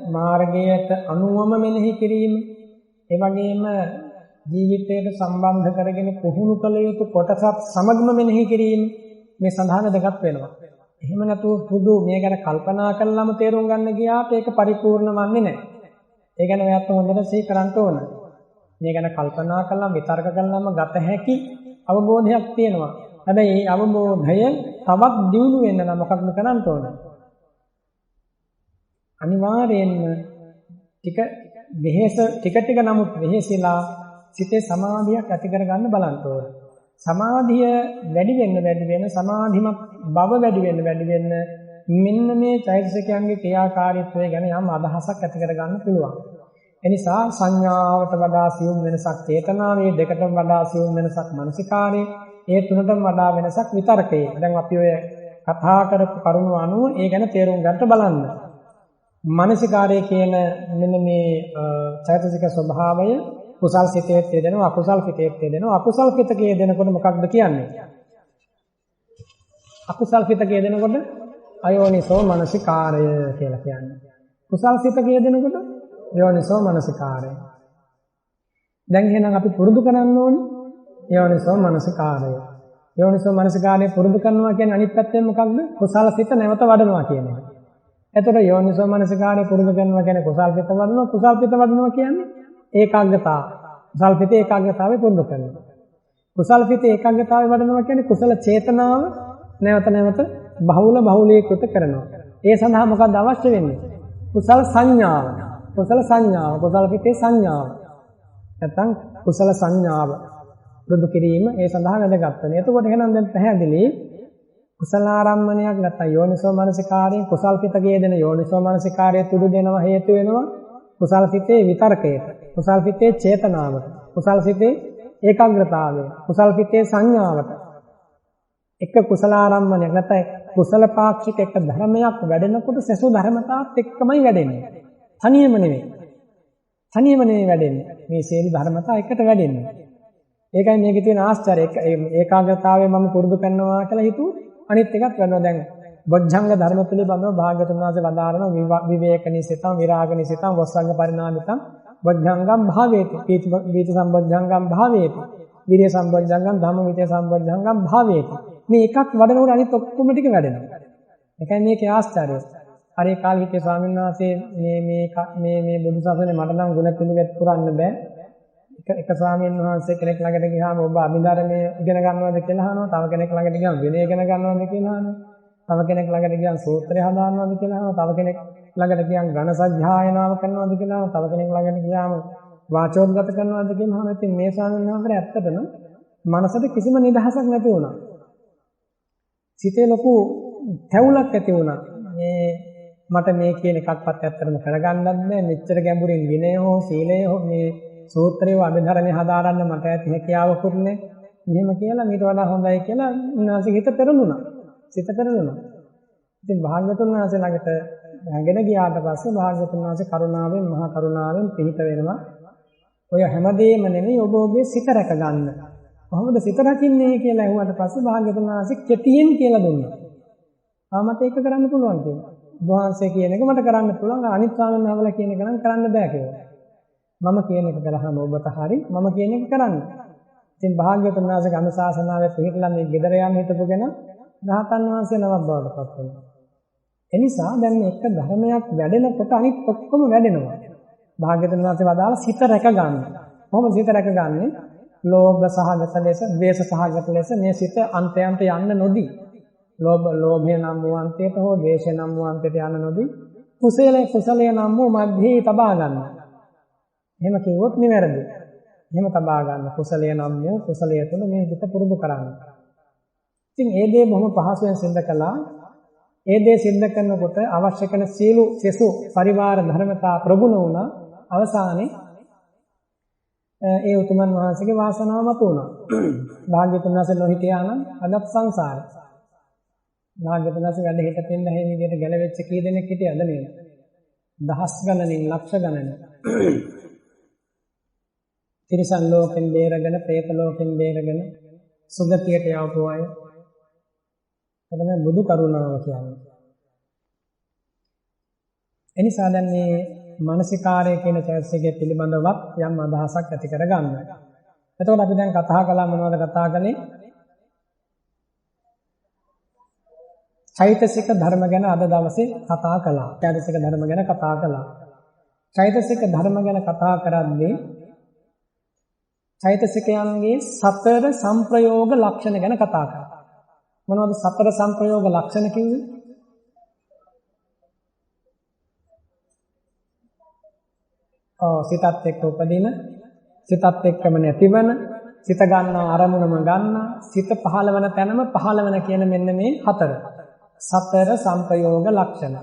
මාර්ගයට අනුවම මෙනෙහි කිරීම, ඒ වගේම ජීවිතයට සම්බන්ධ කරගෙන පුහුණු කළ යුතු කොටසත් සමගම මෙනෙහි කිරීම මේ සඳහා වැදගත් වෙනවා. එහෙම නැතුව පුදු මේ ගැන කල්පනා කළාම තේරුම් ගන්න ගියාට ඒක පරිපූර්ණ වන්නේ නැහැ. ඒ ගැන ඔයත් හොඳට සිහි කරන්න ඕන. මේ ගැන කල්පනා කළාම විතර්ක කළාම ගත හැකි අවබෝධයක් තියෙනවා. හැබැයි මේ අවබෝධය තවත් දියුණු වෙන්න නම් මොකක්ද කරන්න ඕන? අනිවාර්යයෙන්ම ටික නමුත් වෙහෙසලා සිතේ සමාධියක් ඇති කරගන්න බලන්න ඕන. සමාධිය වැඩි වෙන්න සමාධිමත් බව වැඩි වෙන්න මෙන්න මේ චෛතසිකයන්ගේ ක්‍රියාකාරීත්වය ගැන යම් අදහසක් ඇති කරගන්න පුළුවන්. එනිසා සංඥාවට වඩා සියුම් වෙනසක් චේතනාවේ, දෙකටම වඩා සියුම් වෙනසක් මානසිකාරයේ, ඒ තුනටම වඩා වෙනසක් විතර්කයේ. දැන් අපි ඔය කතා කරපු කරුණු අනුව ඒ ගැන තේරුම් ගන්න බලන්න. මානසිකාරයේ කියන මෙන්න මේ චෛතසික ස්වභාවය කුසල් සිතේ යෙදෙනවා අකුසල් සිතේ යෙදෙනවා. අකුසල් සිතක යෙදෙනකොට මොකක්ද කියන්නේ? අකුසල් සිතක යෙදෙනකොට අයෝනිසෝ මනසිකාරය කියලා කියන්නේ. කුසල් සිතක යෙදෙනකොට යෝනිසෝ මනසිකාරය. දැන් එහෙනම් අපි පුරුදු කරන්න ඕනේ යෝනිසෝ මනසිකාරය. යෝනිසෝ මනසිකාරය පුරුදු කරනවා කියන්නේ අනිත් පැත්තෙන් මොකක්ද? කුසල සිත නැවත වඩනවා කියන එක. එතකොට යෝනිසෝ මනසිකාරය පුරුදු කරනවා කියන්නේ කුසල සිත වඩනවා. කුසල සිත වඩනවා කියන්නේ ඒකාග්‍රතාව. කුසල සිත ඒකාග්‍රතාවය පුරුදු කරනවා. කුසල සිත ඒකාග්‍රතාවය වඩනවා කියන්නේ කුසල චේතනාව නැවත නැවත බහුලීකృత කරනවා. ඒ සඳහා මොකක්ද අවශ්‍ය වෙන්නේ? කුසල සංඥාව. කුසල සංඥාව. කුසල සිතේ සංඥාව. නැත්නම් කුසල සංඥාව පුරුදු කිරීම ඒ සඳහා වැදගත් වෙනවා. එතකොට එහෙනම් දැන් පැහැදිලි කුසල ආරම්මණයක් නැත්නම් යෝනිසෝ මනසිකාරයෙන් කුසල් සිතකයේ දෙන යෝනිසෝ මනසිකාරය තුඩු දෙනවා හේතු වෙනවා කුසල් සිතේ විතර්කයට, කුසල් සිතේ චේතනාවට, කුසල් සිතේ ඒකාග්‍රතාවය, කුසල් සිතේ සංඥාවට. එක කුසල ආරම්මණයක් නැත්නම් කුසල පාක්ෂික එක ධර්මයක් වැඩෙනකොට සසු ධර්මතාවත් එක්කමයි වැඩෙන්නේ. තනියම නෙවෙයි. තනියම නෙවෙයි වැඩෙන්නේ. මේ සියලු ධර්මතා එකට වැඩෙන්නේ. ඒකයි මේකේ තියෙන ආශ්චර්යය. ඒකාග්‍රතාවය මම පුරුදු කරනවා කියලා හිතුවොත් අනිත් එකක් වෙනවා. දැන් බොජ්ජංග ධර්ම පිළිබඳව භාග්‍යවතුන් වහන්සේ වදාරන විවේක නිසිතං විරාග නිසිතං වස්සංග පරිණාමිතං බොජ්ජංගම් භාවේති. පීති සම්බොජ්ජංගම් භාවේති. විරිය සම්බොජ්ජංගම් ධම්ම විචේ සම්බොජ්ජංගම් භාවේති. මේ එකක් වඩනකොට අනිත් ඔක්කොම ටික වැඩෙනවා. ඒකයි මේකේ ආශ්චර්යය. අර ඒ කාලේ හිටිය ස්වාමීන් වහන්සේ මේ බුදු සසුනේ මට නම් ගුණ පිළිවෙත් පුරන්න බෑ. එක ස්වාමීන් වහන්සේ කෙනෙක් ළඟට ගියාම ඔබ අභිධර්මයේ ඉගෙන ගන්නවද කියලා අහනවා. තව කෙනෙක් ළඟට ගියාම විනය ඉගෙන ගන්නවද කියලා අහනවා. තව කෙනෙක් ළඟට ගියාම සූත්‍රය හදාන්නවද කියලා අහනවා. තව කෙනෙක් ළඟට ගියාම ඝන සත්‍යයනාව කරනවද කියලා අහනවා. තව කෙනෙක් ළඟට ගියාම වාචෝද්ගත කරනවද කියලා අහනවා. ඉතින් මේ ස්වාමීන් වහන්සේ ඇත්තටම මනසට කිසිම නිදහසක් නැති වුණා. සිතේ ලොකු තැවුලක් ඇති වුණා. මට මේ කියන එකක්වත් ඇත්තටම කරගන්නත් බෑ. මෙච්චර ගැඹුරින් විනය හෝ සීලය හෝ මේ සූත්‍රය අභිධර්මයේ හදාරන්න මට ඇති හැකියාවකුත් නෑ. මෙහෙම කියලා මීට වඩා හොඳයි කියලා උන්වහන්සේ හිත පෙරළුණා. සිත පෙරළුණා. ඉතින් භාග්‍යවතුන් වහන්සේ ළඟට හැගෙන ගියාට පස්සේ භාග්‍යවතුන් වහන්සේ කරුණාවෙන් මහා කරුණාවෙන් පිහිට වෙනවා. ඔය හැමදේම නෙමෙයි ඔබ ඔබේ සිත රැක ගන්න. කොහොමද සිත රකින්නේ කියලා ඇහුවට පස්සේ භාග්‍යවතුන් වහන්සේ කෙටියෙන් කියලා දුන්නා. මට ඒක කරන්න පුළුවන් කියලා. වහන්සේ කියන එක මට කරන්න පුළුවන්. අනිත් ස්වාමීන් වහන්සේලා කියන එක නම් කරන්න බෑ කියලා. මම කියන එක කරාම ඔබට හරි මම කියන එක කරන්න. ඉතින් භාග්‍යවතුන් වහන්සේගේ අනුශාසනාවේ පිළිපදලා මේ ගෙදර යන්න හිටපුගෙන රහතන් වහන්සේ නමක් බවට පත් වෙනවා. එනිසා දැන් මේ එක ධර්මයක් වැඩෙනකොට අනිත් ඔක්කොම වැඩෙනවා. භාග්‍යවතුන් වහන්සේ වදාළ සිත රැක ගන්න. කොහොමද සිත රැක ගන්නේ? ලෝභ සහගත ලෙස, ද්වේෂ සහගත ලෙස මේ සිත අන්තයන්ට යන්න නොදී. ලෝභය නම් වූ අන්තයට හෝ ද්වේෂය නම් වූ අන්තයට යන්න නොදී කුසලය නම් වූ මැදෙහි තබා ගන්න. එහෙම කිව්වොත් නිවැරදි. එහෙම තබා ගන්න. කුසලය නම් වූ කුසලය තුළ මේ හිත පුරුදු කරන්න. ඉතින් ඒ දේ බොහොම පහසුවෙන් සිද්ධ කළා. ඒ දේ සිද්ධ කරනකොට අවශ්‍ය කරන සීල සෙසු පරිවාර ධර්මතා ප්‍රගුණ වුණා. අවසානයේ ඒ උතුමන් වහන්සේගේ වාසනාව මත වුණා. භාග්‍යවතුන් වහන්සේ නොහිටියා නම් අදත් සංසාරේ. භාග්‍යවතුන් වහන්සේ වැඩ හිටපෙන්න හැම විදිහට ගැලවෙච්ච කී දෙනෙක් හිටියද නේද? දහස් ගණනින් ලක්ෂ ගණනින්. තිරිසන් ලෝකෙන් බේරගෙන, പ്രേත ලෝකෙන් බේරගෙන සුගතියට යවපු අය. එතන බුදු කරුණාව කියන්නේ. එනිසා දැන් මේ මානසිකාරය කියන චෛතසිකය පිළිබඳවත් යම් අදහසක් ඇති කරගන්න. එතකොට අපි දැන් කතා කළා මොනවද කතා කළේ? චෛතසික ධර්ම ගැන අද දවසේ කතා කළා. චෛතසික ධර්ම ගැන කතා කළා. චෛතසික ධර්ම ගැන කතා කරද්දී චෛතසිකයන්ගේ සතර සංප්‍රයෝග ලක්ෂණ ගැන කතා කරා. මොනවද සතර සංප්‍රයෝග ලක්ෂණ කිව්වේ? සිතත් එක්ක උපදින, සිතත් එක්කම නැතිවන, සිත ගන්නා අරමුණම ගන්නා, සිත පහළවන තැනම පහළවන කියන මෙන්න මේ හතර. සතර සංප්‍රයෝග ලක්ෂණ.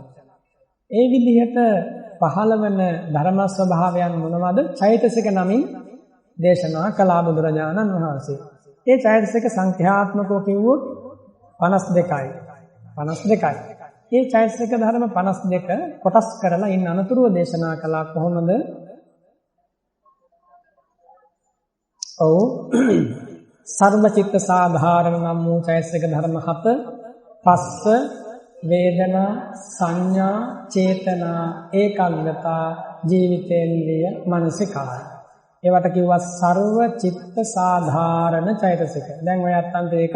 ඒ විදිහට පහළවන ධර්ම ස්වභාවයන් මොනවද? චෛතසික නමින් දේශනා කළා බුදුරජාණන් වහන්සේ. ඒ චෛතසික සංඛ්‍යාත්මකව කිව්වොත් 52යි. 52යි. මේ චෛතසික ධර්ම 52 කොටස් කරලා ඉන්න අනතුරුව දේශනා කළා කොහොමද? සර්ව චිත්ත සාධාරණ නම් වූ චෛතසික ධර්ම 7 පස්ස වේදනා සංඥා චේතනා ඒකාග්‍රතා ජීවිතේන්ද්‍රිය මනසිකාරය. ඒවට කිව්වා සර්ව චිත්ත සාධාරණ චෛතසික. දැන් ඔය අත්තන්ට ඒක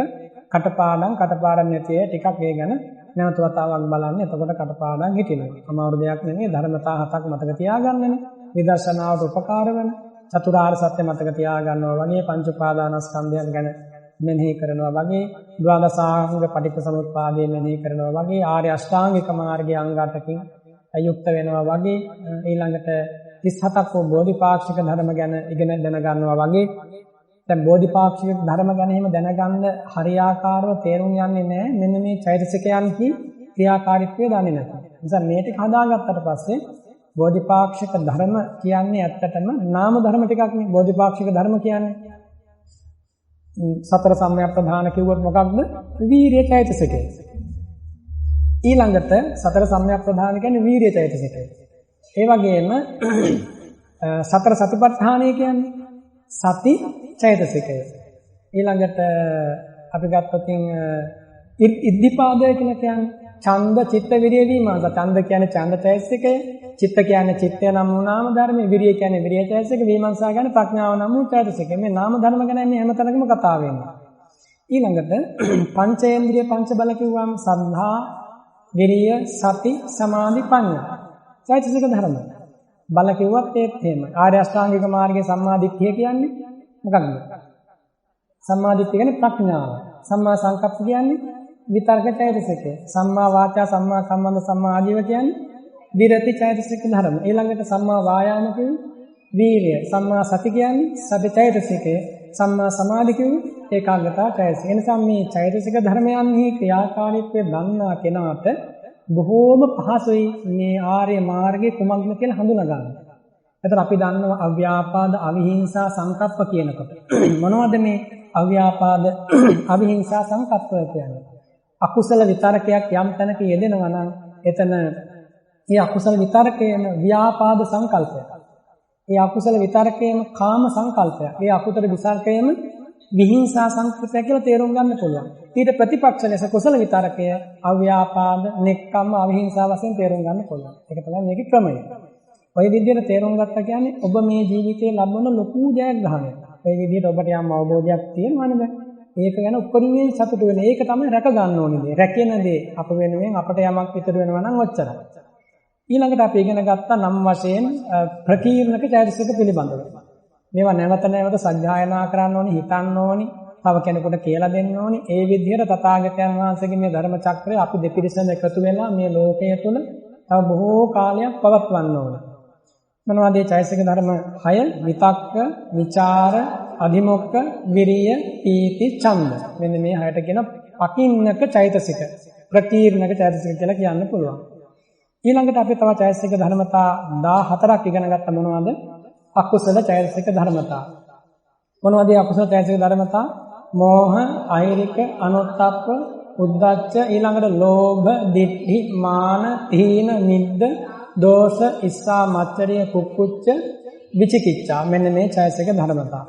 කටපාඩම් නැති අය ටිකක් ඒ ගැන නැවත වතාවක් බලන්න. එතකොට කටපාඩම් හිටිනවා. අමාරු දෙයක් නෙමෙයි. ධර්මතා 7ක් මතක තියාගන්නනේ. විදර්ශනාවට උපකාර වෙන චතුරාර්ය සත්‍ය මතක තියාගන්නවා වගේ පංච උපාදානස්කන්ධයන් ගැන මෙනෙහි කරනවා වගේ ද්වාදසාංග පටිච්චසමුප්පාදය මෙනෙහි කරනවා වගේ ආර්ය අෂ්ටාංගික මාර්ගයේ අංග 8කින් යුක්ත වෙනවා වගේ ඊළඟට 37ක් වූ බෝධිපාක්ෂික ධර්ම ගැන ඉගෙන දැනගන්නවා වගේ. දැන් බෝධිපාක්ෂික ධර්ම ගැන එහෙම දැනගන්න හරියාකාරව තේරුම් යන්නේ නැහැ. මෙන්න මේ චෛතසිකයන්හි ක්‍රියාකාරීත්වය දන්නේ නැත්නම්. නිසා මේ ටික හදාගත්තට පස්සේ බෝධිපාක්ෂික ධර්ම කියන්නේ ඇත්තටම නාම ධර්ම ටිකක් නේ. බෝධිපාක්ෂික ධර්ම කියන්නේ සතර සම්‍යක් ප්‍රධාන කිව්වොත් මොකක්ද? වීර්ය චෛතසිකය. ඊළඟට සතර සම්‍යක් ප්‍රධාන කියන්නේ වීර්ය චෛතසිකය. ඒ වගේම සතර සතිපට්ඨානය කියන්නේ සති චෛතසිකය. ඊළඟට අපි ගත්තොත් ඉද්ධිපාදය කියලා කියන්නේ ඡන්ද චිත්ත විරිය විමාස. ඡන්ද කියන්නේ ඡන්ද චෛතසිකය, චිත්ත කියන්නේ චිත්තය නම් වූ නාම ධර්මය, විරිය කියන්නේ විරිය චෛතසිකය, විමර්ශා කියන්නේ ප්‍රඥාව නම් වූ චෛතසිකය. මේ නාම ධර්ම ගැන මේ හැමතැනකම කතා වෙන්නේ. ඊළඟට පංචේන්ද්‍රිය පංච බල කිව්වම සද්ධා, විරිය, සති, සමාධි, ප්‍රඥා. චෛතසික ධර්ම. බල කිව්වත් ඒත් එහෙම. ආර්ය අෂ්ටාංගික මාර්ගයේ සම්මා දිට්ඨිය කියන්නේ මොකක්ද? සම්මා දිට්ඨිය කියන්නේ ප්‍රඥාව. සම්මා සංකප්ප කියන්නේ විතර්ක චෛතසිකය. සම්මා වාචා, සම්මා කම්මන්ත, සම්මා ආජීව කියන්නේ විරති චෛතසික ධර්ම. ඊළඟට සම්මා වායාම කියන්නේ වීර්ය. සම්මා සති කියන්නේ සති චෛතසිකය. සම්මා සමාධි කියන්නේ ඒකාග්‍රතාව චෛතසිකය. එනිසා මේ චෛතසික ධර්මයන්හි ක්‍රියාකාරීත්වය දන්නා කෙනාට බොහෝම පහසුයි මේ ආර්ය මාර්ගයේ කුමක්ද කියලා හඳුනා ගන්න. එතකොට අපි දන්නවා අව්‍යාපාද, අවිහිංසා, සංකප්ප කියනකොට. මොනවද මේ අව්‍යාපාද, අවිහිංසා, සංකප්ප කියන්නේ? අකුසල විතරකයක් යම් තැනක යෙදෙනවා නම් එතන ඒ අකුසල විතරකයේම ව්‍යාපාද සංකල්පය. ඒ අකුසල විතරකයේම කාම සංකල්පය. ඒ අකුසල විතරකයේම විහිංසා සංකල්පය කියලා තේරුම් ගන්න පුළුවන්. ඊට ප්‍රතිපක්ෂ ලෙස කුසල විතරකය අව්‍යාපාද, නෙක්ඛම්ම, අවිහිංසා වශයෙන් තේරුම් ගන්න පුළුවන්. ඒක තමයි මේකේ ක්‍රමය. ඔය විදිහට තේරුම් ගත්තා කියන්නේ ඔබ මේ ජීවිතේ ලබන ලොකු ජයග්‍රහණයක්. ඔය විදිහට ඔබට යම් අවබෝධයක් තියෙනවනේ. ඒක ගැන උපරිමයෙන් සතුටු වෙන. ඒක තමයි රැක ගන්න ඕනේ දේ. රැකෙන දේ අප වෙනුවෙන් අපට යමක් ඉතුරු වෙනවා නම් ඔච්චරයි. ඊළඟට අපි ඉගෙන ගත්තා නම් වශයෙන් ප්‍රකීර්ණක චෛතසික පිළිබඳව. මේවා නැවත නැවත සජ්ජායනා කරන්න ඕනි, හිතන්න ඕනි, තව කෙනෙකුට කියලා දෙන්න ඕනි. ඒ විදිහට තථාගතයන් වහන්සේගේ මේ ධර්ම චක්‍රය අපි දෙපිරිසම එකතු වෙලා මේ ලෝකය තුල තව බොහෝ කාලයක් පවත්වන්න ඕන. මොනවද මේ චෛතසික ධර්ම 6? විතක්ක, විචාර, අධිමොක්ඛ, විරිය, පීති, ඡන්ද. මෙන්න මේ 6ට කියන පකින්නක චෛතසික, ප්‍රකීර්ණක චෛතසික කියලා කියන්න පුළුවන්. ඊළඟට අපි තව චෛතසික ධර්මතා 14ක් ඉගෙන ගත්ත මොනවද? අකුසල චෛතසික ධර්මතා. මොනවද අකුසල චෛතසික ධර්මතා? මෝහ, අහිරික, අනුත්ථප්ප, උද්ධච්ච, ඊළඟට ලෝභ, ditthi, මාන, තීන, මිද්ද, දෝෂ, ඉස්සා, මච්චරිය, කුක්කුච්ච, විචිකිච්ඡා. මෙන්න මේ චෛතසික ධර්මතා.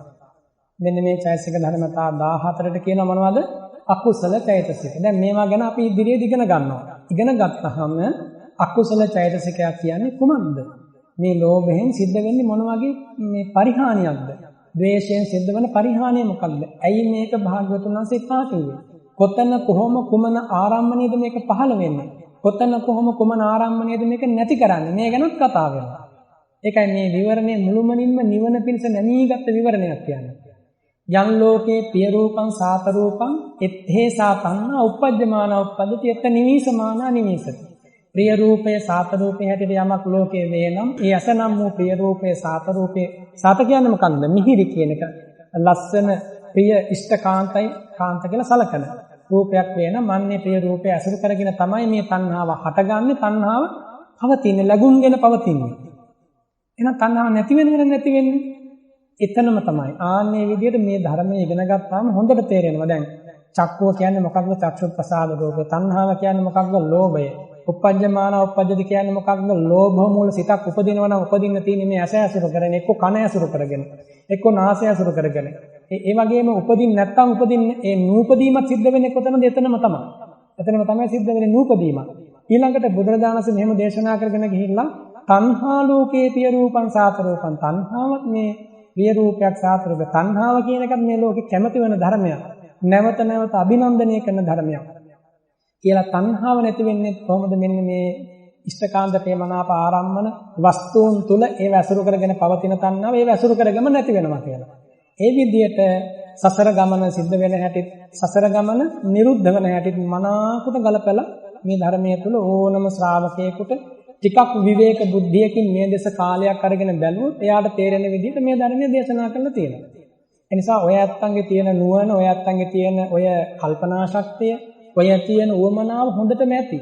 මෙන්න මේ චෛතසික ධර්මතා 14ට කියනවා මොනවද? අකුසල චෛතසික. දැන් මේවා ගැන අපි ඉදිරියට ඉගෙන ගන්නවා. ඉගෙන ගත්තාම අකුසල චෛතසිකයක් කියන්නේ කුමක්ද? මේ ලෝභයෙන් සිද්ධ වෙන්නේ මොන වගේ මේ පරිහානියක්ද? ද්වේෂයෙන් සිද්ධ වෙන පරිහානිය මොකක්ද? ඇයි මේක භාග්‍යවතුන් වහන්සේ පාටිවේ? කොතන කොහොම කුමන ආරම්මණයද මේක පහළ වෙන්නේ? කොතන කොහොම කුමන ආරම්මණයද මේක නැති කරන්නේ? මේ ගැනත් කතා වෙනවා. ඒකයි මේ විවරණය මුළුමනින්ම නිවන පිණිස නැමීගත් විවරණයක් කියන්නේ. යම් ලෝකේ පිය රූපං සාත රූපං එත්තේසා තණ්හා උපජ්ජමාන උප්පද්දති එත්ත නිවිසමාන නිවිසති. ප්‍රිය රූපේ සාත රූපේ හැටියට යමක් ලෝකේ වේනම් ඒ අසනම් වූ ප්‍රිය රූපේ සාත රූපේ සාත කියන්නේ මොකක්ද? මිහිරි කියන එක. ලස්සන ප්‍රිය ඉෂ්ඨකාන්තයි කාන්ත කියලා සලකන රූපයක් වේනම් මන්නේ ප්‍රිය රූපේ අසුරු කරගෙන තමයි මේ තණ්හාව හටගන්නේ. තණ්හාව පවතින්නේ, ලැබුම්ගෙන පවතින්නේ. එහෙනම් තණ්හාව නැති වෙන්නේ එතනම තමයි. ආන්නේ විදිහට මේ ධර්මයේ ඉගෙන ගත්තාම හොඳට තේරෙනවා. දැන් චක්කුව කියන්නේ මොකක්ද? චක්ෂු ප්‍රසාද රූපේ. තණ්හාව කියන්නේ මොකක්ද? ලෝභය. උපජ්ජමාන උපජ්ජති කියන්නේ මොකක්ද? ලෝභ මූල සිතක් උපදිනවා නම් උපදින්න තියෙන්නේ මේ ඇස ඇසුරු කරගෙන, එක්ක කන ඇසුරු කරගෙන, එක්ක නාසය ඇසුරු කරගෙන. ඒ වගේම උපදින්න නැත්තම් උපදින්නේ ඒ නූපදීමත් සිද්ධ වෙන්නේ කොතනද? එතනම තමයි. එතනම තමයි සිද්ධ වෙන්නේ නූපදීම. ඊළඟට බුදුරජාණන්සේ මෙහෙම දේශනා කරගෙන ගිහිල්ලා තණ්හා ලෝකේ පිය රූපං සාත රූපං. තණ්හාවත් මේ ප්‍රිය රූපයක් සාත්‍රක තණ්හාව කියන එකත් මේ ලෝකේ කැමති වෙන ධර්මයක්. නැවත නැවත අභිනන්දනය කරන ධර්මයක්. කියලා තණ්හාව නැති වෙන්නේ කොහොමද? මෙන්න මේ ඉෂ්ඨකාන්ත ප්‍රේමනාප ආරම්මන වස්තුන් තුල ඒව ඇසුරු කරගෙන පවතින තණ්හාව ඒව ඇසුරු කරගම නැති වෙනවා කියලා. ඒ විදිහට සසර ගමන සිද්ධ වෙන හැටි සසර ගමන නිරුද්ධ වෙන හැටි මනාකොට ගලපලා මේ ධර්මයේ තුල ඕනම ශ්‍රාවකයෙකුට ටිකක් විවේක බුද්ධියකින් මේ දේශ කාලයක් අරගෙන බැලුවොත් එයාට තේරෙන විදිහට මේ ධර්මයේ දේශනා කරලා තියෙනවා. ඒ නිසා ඔය ඇත්තන්ගේ තියෙන නුවණ, ඔය ඇත්තන්ගේ තියෙන ඔය කල්පනා ශක්තිය, ඔය තියෙන උවමනාව හොඳටම ඇති.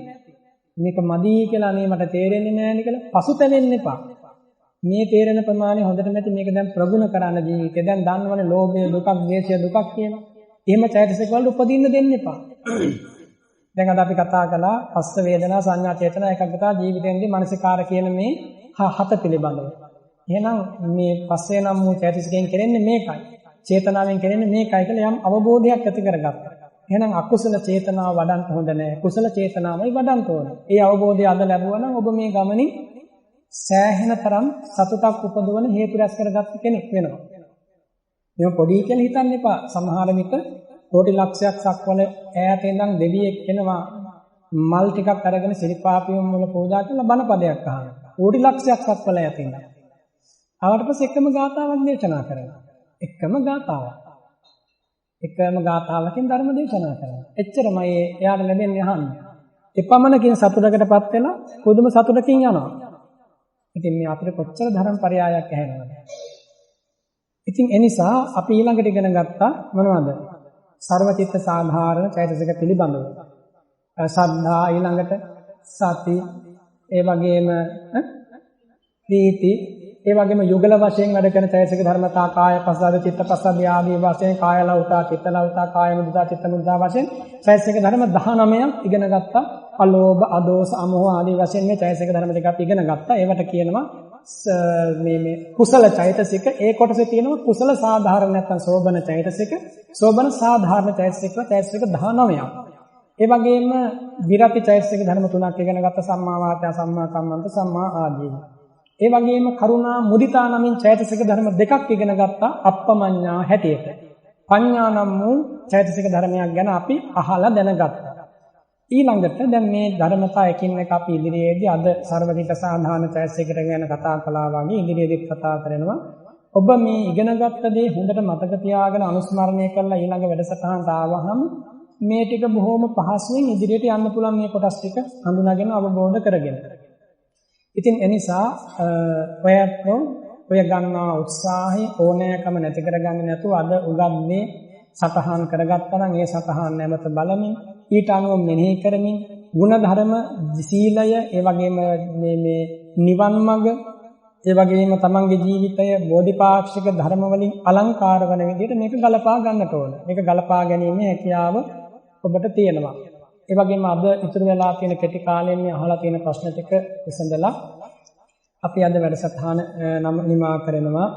මේක මදි කියලා අනේ මට තේරෙන්නේ නැහැ නේ කියලා පසුතැවෙන්න එපා. මේ තේරෙන ප්‍රමාණය හොඳටම ඇති. මේක දැන් ප්‍රගුණ කරන්න ජීවිතේ. දැන් දන්නවනේ ලෝභය දුකක්, ද්වේෂය දුකක් කියලා. එහෙම චෛතසික වල උපදින්න දෙන්න එපා. දැන් අද අපි කතා කළා පස්ස වේදනා සංඥා චේතනා ඒකග්ගතා ජීවිතෙන්දී මානසිකාර කියන මේ හත පිළිබඳව. එහෙනම් මේ පස්සේ නම් වූ චෛතසිකයෙන් කරන්නේ මේකයි. චේතනාවෙන් කරන්නේ මේකයි කියලා යම් අවබෝධයක් ඇති කරගත්තා. එහෙනම් අකුසල චේතනාව වඩන්න හොඳ නැහැ. කුසල චේතනාවයි වඩන්න ඕන. ඒ අවබෝධය අද ලැබුවා නම් ඔබ මේ ගමනින් සෑහෙන තරම් සතුටක් උපදවන හේතු රැස් කරගත්ත කෙනෙක් වෙනවා. මේ පොඩි කියලා හිතන්න එපා. සමහර විට කෝටි ලක්ෂයක් සක්වල ඈත ඉඳන් දෙවියෙක් එනවා මල් ටිකක් අරගෙන සිරිපාපියම් වල පූජා කරලා බණපදයක් අහනවා. කෝටි ලක්ෂයක් සක්වල ඈත ඉඳන්. ආවට පස්සේ එකම ගාථාවක් දේශනා කරනවා. එකම ගාථාවක්. එකම ගාථාවකින් ධර්ම දේශනා කරනවා. එච්චරමයි එයාට ලැබෙන්නේ අහන්න. එපමණකින් සතුටකටපත් වෙලා පුදුම සතුටකින් යනවා. ඉතින් මේ අපිට කොච්චර ධර්ම පරයායක් ඇහෙනවද? ඉතින් ඒ නිසා අපි ඊළඟට ඉගෙන ගත්තා මොනවද? සර්වචිත්ත සාධාරණ චෛතසික පිළිබඳව. සද්ධා ඊළඟට සති ඒ වගේම ප්‍රීති ඒ වගේම යුගල වශයෙන් වැඩ කරන චෛතසික ධර්මතා කාය පස්සද්ද චිත්ත පස්සද්ද ආදී වශයෙන් කාය ලෞතා චිත්ත ලෞතා කාය මුදිතා චිත්ත මුදිතා වශයෙන් චෛතසික ධර්ම 19ක් ඉගෙන ගත්තා. අලෝභ අදෝස අමෝහ ආදී වශයෙන් මේ චෛතසික ධර්ම ටික අපි ඉගෙන ගත්තා. ඒවට කියනවා මේ කුසල චෛතසික. ඒ කොටසේ තියෙනවා කුසල සාධාරණ නැත්නම් සෝබන චෛතසික, සෝබන සාධාරණ චෛතසික 19ක්. ඒ වගේම විරති චෛතසික ධර්ම 3ක් ඉගෙන ගත්තා. සම්මා වාචා, සම්මා කම්මන්ත, සම්මා ආජීව. ඒ වගේම කරුණා මුදිතා නමින් චෛතසික ධර්ම 2ක් ඉගෙන ගත්තා අප්පමඤ්ඤා හැටියට. පඤ්ඤා නම් වූ චෛතසික ධර්මයක් ගැන අපි අහලා දැනගත්තා. ඊළඟට දැන් මේ ධර්මතා එකින් එක අපි ඉදිරියේදී අද සර්වචිත්ත සාධාරණ චෛතසිකයට ගැන කතා කළා වගේ ඉදිරියේදී කතා කරනවා. ඔබ මේ ඉගෙනගත්ත දේ හොඳට මතක තියාගෙන අනුස්මරණය කරලා ඊළඟ වැඩසටහනට ආවහම මේ ටික බොහොම පහසුවෙන් ඉදිරියට යන්න පුළුවන් මේ කොටස් ටික හඳුනාගෙන අවබෝධ කරගෙන. ඉතින් එනිසා ඔය ගන්නා උත්සාහය ඕනෑකම නැති කරගන්නේ නැතුව අද උගන්න්නේ සතහන් කරගත්තා නම් ඒ සතහන් නැවත බලමින් ඊට අනුව මෙනෙහි කරමින් ගුණ ධර්ම සීලය ඒ වගේම මේ නිවන් මඟ ඒ වගේම තමන්ගේ ජීවිතය බෝධිපාක්ෂික ධර්ම වලින් අලංකාර වන විදිහට මේක ගලපා ගන්නට ඕන. මේක ගලපා ගැනීමේ හැකියාව ඔබට තියෙනවා. ඒ වගේම අද ඉතුරු වෙලා තියෙන කෙටි කාලෙන් මේ අහලා තියෙන ප්‍රශ්න ටික විසඳලා අපි අද වැඩසටහන නිමා කරනවා.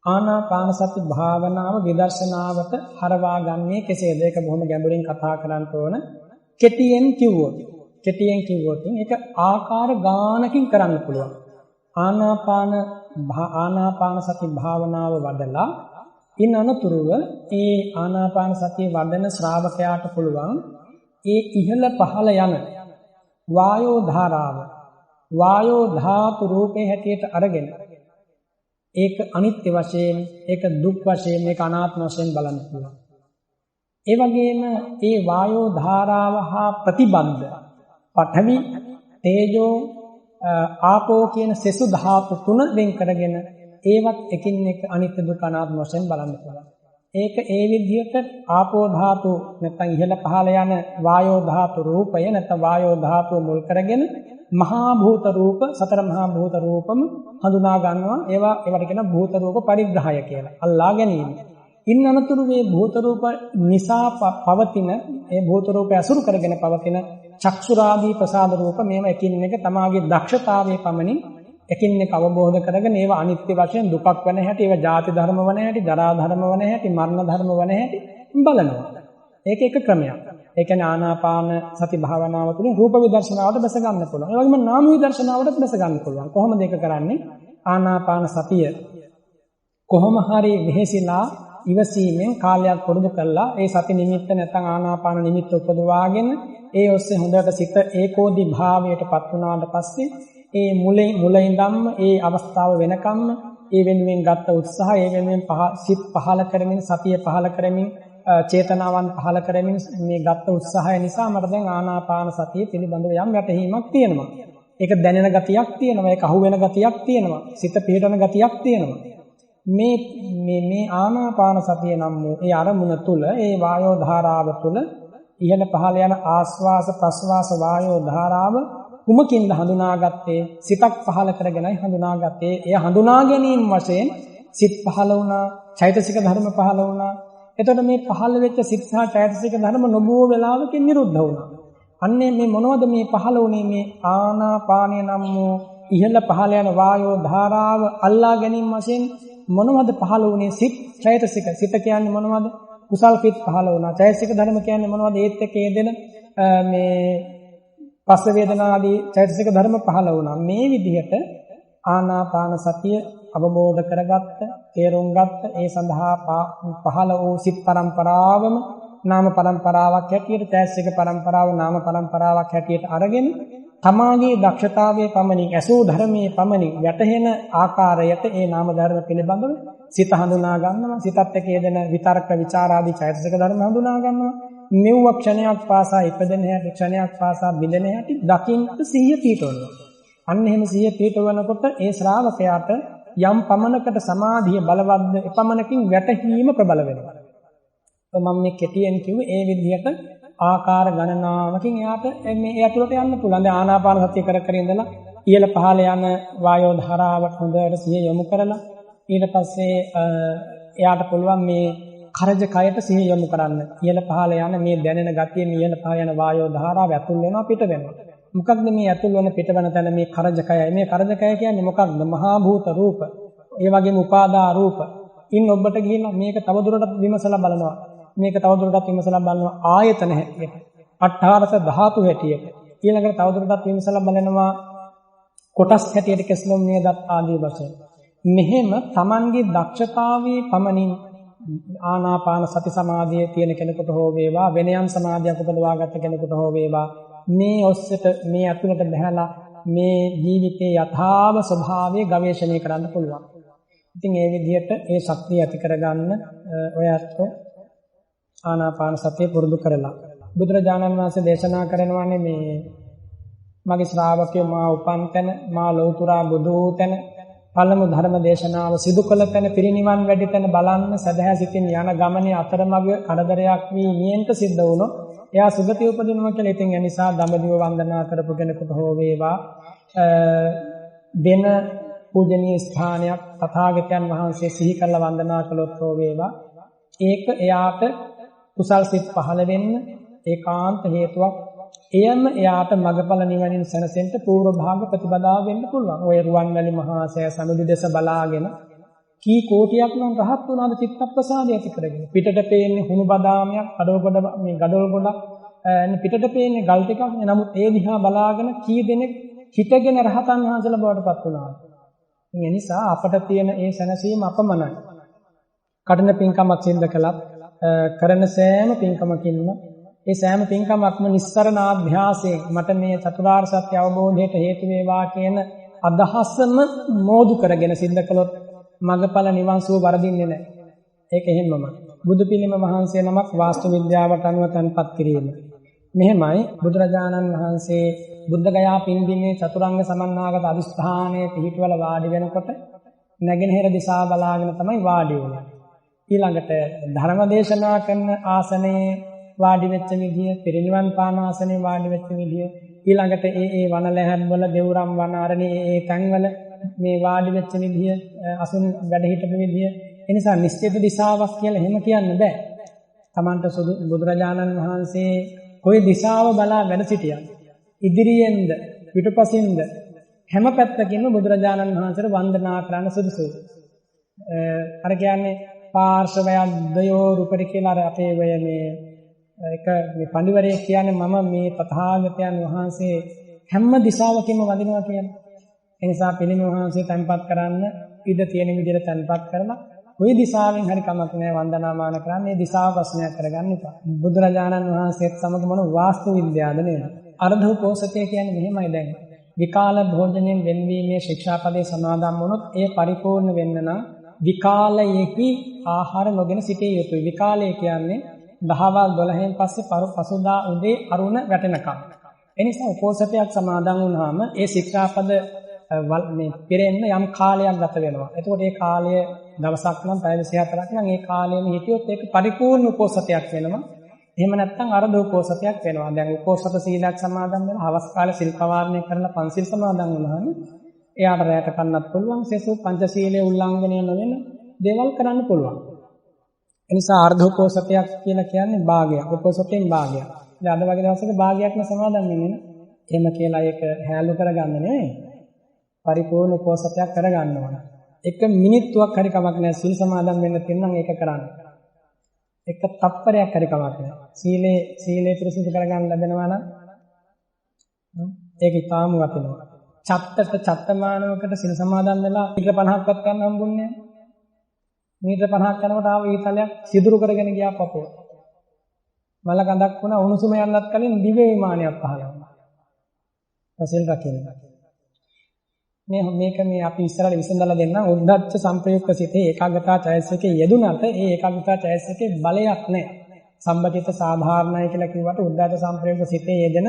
ආනාපාන සති භාවනාව විදර්ශනාවට හරවා ගන්නේ කෙසේද? ඒක බොහොම ගැඹුරින් කතා කරන්න ඕන. කෙටියෙන් කිව්වොත් ඒක ආකාර ගානකින් කරන්න පුළුවන්. ආනාපාන සති භාවනාව වඩලා ඉන් අනතුරුව ඒ ආනාපාන සතිය වඩන ශ්‍රාවකයාට පුළුවන් ඒ ඉහළ පහළ යන වායෝ ධාරාව වායෝ ධාතු රූපේ හැටියට අරගෙන ඒක අනිත්‍ය වශයෙන්, ඒක දුක් වශයෙන්, ඒක අනාත්ම වශයෙන් බලන්න පුළුවන්. ඒ වගේම ඒ වායෝ ධාරාව හා ප්‍රතිබද්ධ පඨවි, තේජෝ, ආපෝ කියන සෙසු ධාතු තුන වෙන් කරගෙන ඒවත් එකින් එක අනිත්‍ය දුක් අනාත්ම වශයෙන් බලන්න පුළුවන්. ඒක ඒ විදිහට ආපෝ ධාතු නැත්නම් ඉහළ පහළ යන වායෝ ධාතු රූපය නැත්නම් වායෝ ධාතුව මුල් කරගෙන මහා භූත රූප සතර මහා භූත රූපම හඳුනා ගන්නවා. ඒවට කියන භූත රූප පරිග්‍රහය කියලා. අල්ලා ගැනීම. ඉන් අනතුරු මේ භූත රූප නිසා පවතින ඒ භූත රූපය අසුරු කරගෙන පවතින චක්ෂුරාදී ප්‍රසාද රූප මේව එකින් එක තමාගේ දක්ෂතාවයේ පමණින් එකින් එක අවබෝධ කරගෙන ඒවා අනිත්‍ය වශයෙන් දුකක් වෙන හැටි, ඒවා ජාති ධර්ම වන හැටි, ජරා ධර්ම වන හැටි, මරණ ධර්ම වන හැටි බලනවා. ඒක එක ක්‍රමයක්. ඒ කියන්නේ ආනාපාන සති භාවනාව තුළින් රූප විදර්ශනාවට බැස ගන්න පුළුවන්. ඒ වගේම නාම විදර්ශනාවට බැස ගන්න පුළුවන්. කොහොමද ඒක කරන්නේ? ආනාපාන සතිය කොහොම හරි වෙහෙසිලා ඉවසීමෙන් කාලයක් පුරුදු කළා ඒ සති නිමිත්ත නැත්නම් ආනාපාන නිමිත්ත උපදවාගෙන ඒ ඔස්සේ හොඳට සිත ඒකෝදි භාවයටපත් වුණාට පස්සේ ඒ මුල ඉඳන්ම ඒ අවස්ථාව වෙනකම්ම ඒ වෙනුවෙන් ගත්ත උත්සාහය ඒ වෙනුවෙන් සිත් පහල කරමින් සතිය පහල කරමින් චේතනාවන් පහල කරමින් මේ ගත්ත උත්සාහය නිසා මට දැන් ආනාපාන සතිය පිළිබඳව යම් වැටහීමක් තියෙනවා. ඒක දැනෙන ගතියක් තියෙනවා. ඒක අහුවෙන ගතියක් තියෙනවා. සිත පිහිටන ගතියක් තියෙනවා. මේ ආනාපාන සතිය නම් වූ ඒ අරමුණ තුල ඒ වායෝ ධාරාව තුල ඉහළ පහළ යන ආස්වාස ප්‍රස්වාස වායෝ ධාරාව කුමකින්ද හඳුනාගත්තේ? සිතක් පහළ කරගෙනයි හඳුනාගත්තේ. එය හඳුනා ගැනීම වශයෙන් සිත් පහළ වුණා, චෛතසික ධර්ම පහළ වුණා. එතකොට මේ පහළ වෙච්ච සිත් සහ චෛතසික ධර්ම නොබෝ වෙලාවකින් නිරුද්ධ වුණා. අන්නේ මේ මොනවද මේ පහළ වුණේ? මේ ආනාපානය නම් වූ ඉහළ පහළ යන වායෝ ධාරාව අල්ලා ගැනීම වශයෙන් මොනවද පහළ වුණේ? සිත් චෛතසික. සිත කියන්නේ මොනවද? කුසල් පිට පහළ වුණා. චෛතසික ධර්ම කියන්නේ මොනවද? ඒත් එක්ක යෙදෙන මේ පස්ස වේදනා ආදී චෛතසික ධර්ම පහළ වුණා. මේ විදිහට ආනාපාන සතිය අවබෝධ කරගත්ත, තේරුම් ගත්ත, ඒ සඳහා පහළ වූ සිත් පරම්පරාවම නාම පරම්පරාවක් හැටියට, චෛතසික පරම්පරාව නාම පරම්පරාවක් හැටියට අරගෙන තමාගේ දක්ෂතාවයේ පමණින් ඇසූ ධර්මයේ පමණින් වැටහෙන ආකාරයට ඒ නාම ධර්ම පිළිබඳව සිත හඳුනා ගන්නවා. සිතත් එක්ක යෙදෙන විතර්ක විචාර ආදී චෛතසික ධර්ම හඳුනා ගන්නවා. මෙව්ව ක්ෂණයක් පාසා ඉපදෙන හැටි, ක්ෂණයක් පාසා බිඳෙන හැටි දකින්නට සිහිය පිටවනවා. අන්න එහෙම සිහිය පිටවනකොට ඒ ශ්‍රාවකයාට යම් පමණකට සමාධිය බලවත්ද එපමණකින් වැටහීම ප්‍රබල වෙනවා. මම මේ කෙටියෙන් කිව්වේ ඒ විදිහට ආකාර ගණනාවකින් එයාට මේ ඇතුළට යන්න පුළුවන්. දැන් ආනාපාන සතිය කර ඉඳලා ඉහළ පහළ යන වායෝ ධාරාවට හොඳට සිහිය යොමු කරලා ඊට පස්සේ එයාට පුළුවන් මේ කරජ කයට සිහිය යොමු කරන්න. ඉහළ පහළ යන මේ දැනෙන ගතිය මේ ඉහළ පහළ යන වායෝ ධාරාව ඇතුල් වෙනවා පිට වෙනවා. මොකක්ද මේ ඇතුල් වෙන පිට වෙන තැන මේ කරජ කයයි. මේ කරජ කය කියන්නේ මොකක්ද? මහා භූත රූප. ඒ වගේම උපාදා රූප. ඉන් ඔබට ගිහිල්ලා මේක තවදුරටත් විමසලා බලනවා. මේක තවදුරටත් විමසලා බලනවා ආයතන හැටියට. අට්ඨාරස ධාතු හැටියට. ඊළඟට තවදුරටත් විමසලා බලනවා කොටස් හැටියට කෙස්ලොම් නේදත් ආදී වශයෙන්. මෙහෙම Tamanගේ දක්ෂතාවයේ පමණින් ආනාපාන සති සමාධියේ තියෙන කෙනෙකුට හෝ වේවා වෙන යම් සමාධියක් උපදවා ගන්න කෙනෙකුට හෝ වේවා මේ ඔස්සට මේ අතුලට බහැලා මේ ජීවිතයේ යථාව ස්වභාවය ගවේෂණය කරන්න පුළුවන්. ඉතින් ඒ විදිහට ඒ ශක්තිය ඇති කරගන්න ඔයත් ආනාපාන සතිය පුරුදු කරලා බුදුරජාණන් වහන්සේ දේශනා කරනවානේ මේ මගේ ශ්‍රාවකයෝ මා උපන් තැන මා ලෞතුරා බුදු තැන පළමු ධර්ම දේශනාව සිදු කළ තැන පිරිනිවන් වැඩි තැන බලන්න සදහැ සිතින් යන ගමනේ අතරමඟ කරදරයක් වී නියෙන්ට සිද්ධ වුණොත් එයා සුගතිය උපදිනවා කියලා. ඉතින් ඒ නිසා දඹදිව වන්දනා කරපු කෙනෙකුට හෝ වේවා වෙන පූජනීය ස්ථානයක් තථාගතයන් වහන්සේ සිහි කරලා වන්දනා කළොත් හෝ වේවා ඒක එයාට කුසල් සිත් පහළ වෙන්න ඒකාන්ත හේතුවක්. එයම එයාට මගඵල නිවනින් සැනසෙන්න පූර්ව භාග ප්‍රතිපදාව වෙන්න පුළුවන්. ඔය රුවන්වැලි මහා සෑය සමුදු දෙස බලාගෙන කී කෝටියක් නම් රහත් වුණාද චිත්තප්‍රසාදය ඇති කරගෙන. පිටට පේන්නේ හුණු බදාමයක්, ගඩොල් ගොඩක් පිටට පේන්නේ ගල් ටිකක්. නමුත් ඒ දිහා බලාගෙන කී දෙනෙක් හිතගෙන රහතන් වහන්සේලා බවට පත් වුණාද? ඒ නිසා අපට තියෙන ඒ සැනසීම අපමණයි. කഠින පින්කමක් සිද්ධ කළත් කරන සෑම පින්කමකින්ම ඒ සෑම පින්කමක්ම නිස්සරණ අභ්‍යාසයෙන් මට මේ චතුරාර්ය සත්‍ය අවබෝධයට හේතු වේවා කියන අදහසම මෝදු කරගෙන සිද්ධ කළොත් මගඵල නිවන් සුව වරදින්නේ නැහැ. ඒක එහෙමම. බුදු පිළිම වහන්සේ නමක් වාස්තු විද්‍යාවට අනුව තන්පත් කිරීම. මෙහෙමයි බුදුරජාණන් වහන්සේ බුද්ධ ගයා පින්බිමේ චතුරංග සමන්නාගත අදිස්ථානයේ පිහිටවල වාඩි වෙනකොට නැගෙනහිර දිශාව බලාගෙන තමයි වාඩි වුණේ. ඊළඟට ධර්ම දේශනා කරන ආසනයේ වාඩි වෙච්ච විදිය, පිරිනිවන් පාන ආසනයේ වාඩි වෙච්ච විදිය, ඊළඟට ඒ වනලැහැන් වල දෙවුරම් වන අරණේ ඒ තැන්වල මේ වාඩි වෙච්ච විදිය, අසුන් වැඩ හිටපු විදිය. ඒ නිසා නිශ්චිත දිශාවක් කියලා එහෙම කියන්න බෑ. Tamanta බුදුරජාණන් වහන්සේ කොයි දිශාව බලා වැඩ සිටියද? ඉදිරියෙන්ද, පිටුපසින්ද හැම පැත්තකින්ම බුදුරජාණන් වහන්සේට වන්දනා කරන්න සුදුසුයි. අර කියන්නේ පාර්ශවයක් දයෝ රූපරි කියලා අපේ වෙය මේ එක මේ පඬිවරයෙක් කියන්නේ මම මේ තථාගතයන් වහන්සේ හැම දිශාවකින්ම වඳිනවා කියන්නේ. ඒ නිසා පිළිම වහන්සේ තැන්පත් කරන්න ඉඩ තියෙන විදිහට තැන්පත් කරලා කොයි දිශාවෙන් හරි කමක් නැහැ වන්දනාමාන කරන්න. මේ දිශාව ප්‍රශ්නයක් කරගන්න එපා. බුදුරජාණන් වහන්සේත් සමග මොන වාස්තු විද්‍යාවද නේද? අර්ධෝපෝසතය කියන්නේ මෙහෙමයි දැන්. විකාල භෝජනයෙන් වෙන්වීමේ ශික්ෂාපදේ සමාදන් වුණොත් ඒ පරිපූර්ණ වෙන්න නම් විකාලයේහි ආහාර නොගෙන සිටිය යුතුයි. විකාලය කියන්නේ දහවල් 12න් පස්සේ පසුදා උදේ අරුණ වැටෙනකම්. එනිසා උපෝසතයක් සමාදන් වුණාම ඒ ශික්ෂාපද මේ පිරෙන්න යම් කාලයක් ගත වෙනවා. එතකොට ඒ කාලය දවසක් නම් පැය 24ක් නම් ඒ කාලෙම හිටියොත් ඒක පරිපූර්ණ උපෝසතයක් වෙනවා. එහෙම නැත්නම් අර්ධ උපෝසතයක් වෙනවා. දැන් උපෝසත සීලයක් සමාදන් වෙලා හවස් කාලේ සිල් පවාරණය කරලා පන්සිල් සමාදන් වුණාම එයාට රැයට කන්නත් පුළුවන්. සෙසු පංචශීලයේ උල්ලංඝනය නොවන දේවල් කරන්න පුළුවන්. ඒ නිසා අර්ධ උපෝසතයක් කියලා කියන්නේ භාගයක්. උපෝසතෙන් භාගයක්. දැන් අද වගේ දවසක භාගයක්ම සමාදන් වෙන්නේ නේ. එහෙම කියලා ඒක හැලු කරගන්න නෙවෙයි. පරිපූර්ණ උපෝසතයක් කරගන්න ඕන. එක මිනිත්තුවක් හරි කමක් නැහැ සීල් සමාදන් වෙන්න තියෙනම් ඒක කරන්න. එක තප්පරයක් හරි කමක් නැහැ. සීලේ පිරිසිදු කරගන්න ලැබෙනවා නම් ඒක ඉතාම වටිනවා. චත්තමානවකට සීල් සමාදන් වෙලා මීටර 50ක්වත් ගන්න හම්බුන්නේ නැහැ. මීටර 50ක් යනකොට ආව ඊතලයක් සිදුරු කරගෙන ගියා පපුව. මල කඳක් වුණා උණුසුම යන්නත් කලින් දිව්‍ය විමානයක් පහළ වුණා. සීල් රකින්න. මේක අපි ඉස්සරහට විසඳලා දෙන්නම්. උද්දච්ච සංප්‍රයුක්ත සිතේ ඒකාග්‍රතා චෛතසිකයේ යෙදුනට ඒ ඒකාග්‍රතා චෛතසිකයේ බලයක් නැහැ. සම්බටිත සාධාරණයි කියලා කිව්වට උද්දච්ච සංප්‍රයුක්ත සිතේ යෙදෙන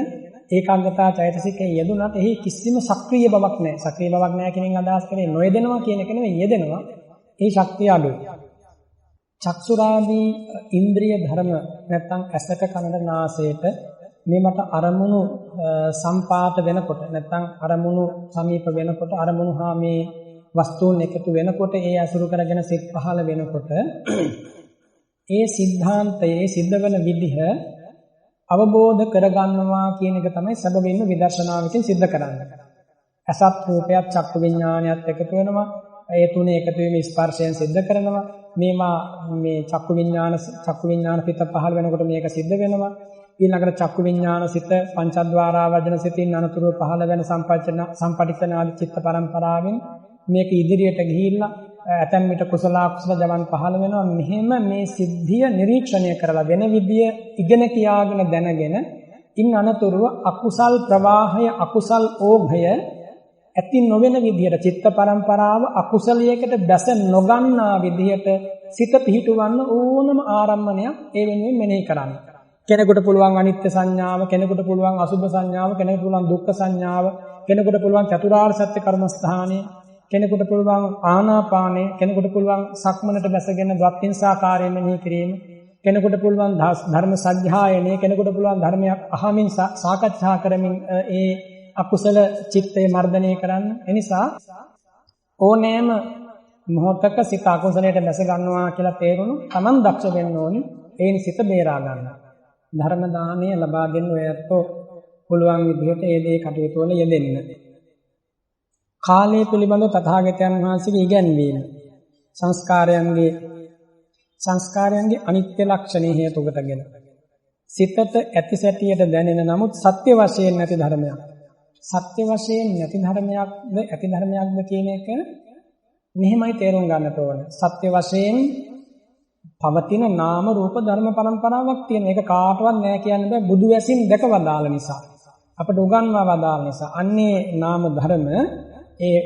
ඒකාග්‍රතා චෛතසිකයේ යෙදුනට එහි කිසිම සක්‍රීය බවක් නැහැ. සක්‍රීය බවක් නැහැ කියන අදහස් කරේ නොයෙදෙනවා කියන එක නෙවෙයි යෙදෙනවා. ඒ ශක්තිය අඩුයි. චක්සුරාදී ඉන්ද්‍රිය ධර්ම නැත්නම් ඇසට කනට නාසයට මේ මත අරමුණු සම්පාත වෙනකොට නැත්නම් අරමුණු සමීප වෙනකොට අරමුණු හා මේ වස්තුන් එකතු වෙනකොට ඒ අසුරු කරගෙන සිත් පහළ වෙනකොට ඒ සිද්ධාන්තයේ සිද්ධ වෙන විදිහ අවබෝධ කරගන්නවා කියන එක තමයි සැබවින්ම විදර්ශනාවකින් සිද්ධ කරන්නේ. අසත් රූපයත් චක්කු විඥානයත් එකතු වෙනවා. ඒ තුනේ එකතු වීම ස්පර්ශයෙන් සිද්ධ කරනවා. මේවා මේ චක්කු විඥාන පිට පහළ වෙනකොට මේක සිද්ධ වෙනවා. ඊළඟට චක්කු විඥාන සිත පංචද්වාරා වජන සිතින් අනතුරුව පහළ වෙන සම්පටිච්ඡන ආදී චිත්ත පරම්පරාවෙන් මේක ඉදිරියට ගිහිල්ලා ඇතැම් විට කුසල අකුසල ජවන් පහළ වෙනවා. මෙහෙම මේ සිද්ධිය නිරීක්ෂණය කරලා වෙන විදිය ඉගෙන කියාගෙන දැනගෙන ඉන් අනතුරුව අකුසල් ප්‍රවාහය අකුසල් ඕඝය ඇති නොවන විදියට චිත්ත පරම්පරාව අකුසලයකට දැස නොගන්නා විදියට සිත පිහිටවන්න ඕනම ආරම්මණයක් ඒ වෙනුවෙන් මෙනෙහි කරන්න. කෙනෙකුට පුළුවන් අනිත්‍ය සංඥාව, කෙනෙකුට පුළුවන් අසුභ සංඥාව, කෙනෙකුට පුළුවන් දුක්ඛ සංඥාව, කෙනෙකුට පුළුවන් චතුරාර්ය සත්‍ය කර්මස්ථානය, කෙනෙකුට පුළුවන් ආනාපානය, කෙනෙකුට පුළුවන් සක්මනට බැසගෙන ද්වත්ින්සාකාරයෙන් මෙනෙහි කිරීම, කෙනෙකුට පුළුවන් ධර්ම සත්‍යයනය, කෙනෙකුට පුළුවන් ධර්මයක් අහමින් සාකච්ඡා කරමින් ඒ අකුසල චිත්තය මර්ධනය කරන්න. එනිසා ඕනෑම මොහොතක සිත අකුසලයට බැස ගන්නවා කියලා තේරුණු තමන් දක්ෂ වෙන්න ඕනේ. ඒනි සිත බේරා ගන්න. ධර්ම දානය ලබා දෙන්න ඔයත් පුළුවන් විදිහට ඒ දේ කටයුතු වල යෙදෙන්න. කාලය පිළිබඳ තථාගතයන් වහන්සේගේ ඉගැන්වීම සංස්කාරයන්ගේ අනිත්‍ය ලක්ෂණය හේතු කොටගෙන සිතට ඇති සැටියට දැනෙන නමුත් සත්‍ය වශයෙන් නැති ධර්මයක්. සත්‍ය වශයෙන් නැති ධර්මයක්ද ඇති ධර්මයක්ද කියන එක මෙහෙමයි තේරුම් ගන්නට ඕන. සත්‍ය වශයෙන් පවතින නාම රූප ධර්ම පරම්පරාවක් තියෙන. ඒක කාටවත් නෑ කියන්න බෑ. බුදු වැසින් දැක වදාළ නිසා. අපට උගන්වා වදාළ නිසා. අන්නේ නාම ධර්ම ඒ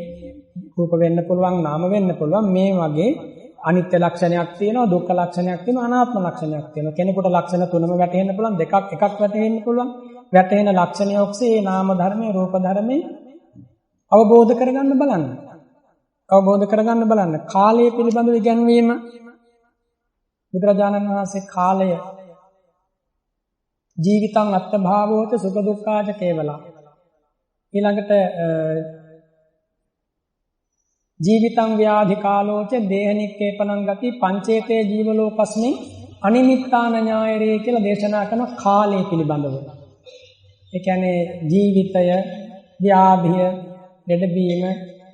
රූප වෙන්න පුළුවන් නාම වෙන්න පුළුවන් මේ වගේ අනිත්‍ය ලක්ෂණයක් තියෙනවා, දුක්ඛ ලක්ෂණයක් තියෙනවා, අනාත්ම ලක්ෂණයක් තියෙනවා. කෙනෙකුට ලක්ෂණ තුනම වැටහෙන්න පුළුවන්, එකක් වැටහෙන්න පුළුවන්. වැටහෙන ලක්ෂණය ඔස්සේ මේ නාම ධර්මයේ රූප ධර්මයේ අවබෝධ කරගන්න බලන්න. කාලය පිළිබඳව ඉගැන්වීම බුදුරජාණන් වහන්සේ කාලය ජීවිතං අත්ථභාවෝච සුඛ දුක්ඛාච කේවලා ඊළඟට ජීවිතං ව්‍යාධි කාලෝච දේහනික්කේපනං ගති පංචේතේ ජීවලෝකස්මින් අනිමිත්තාන ඥායරේ කියලා දේශනා කරන කාලය පිළිබඳව. ඒ කියන්නේ ජීවිතය, ව්‍යාධිය, ලෙඩබීම,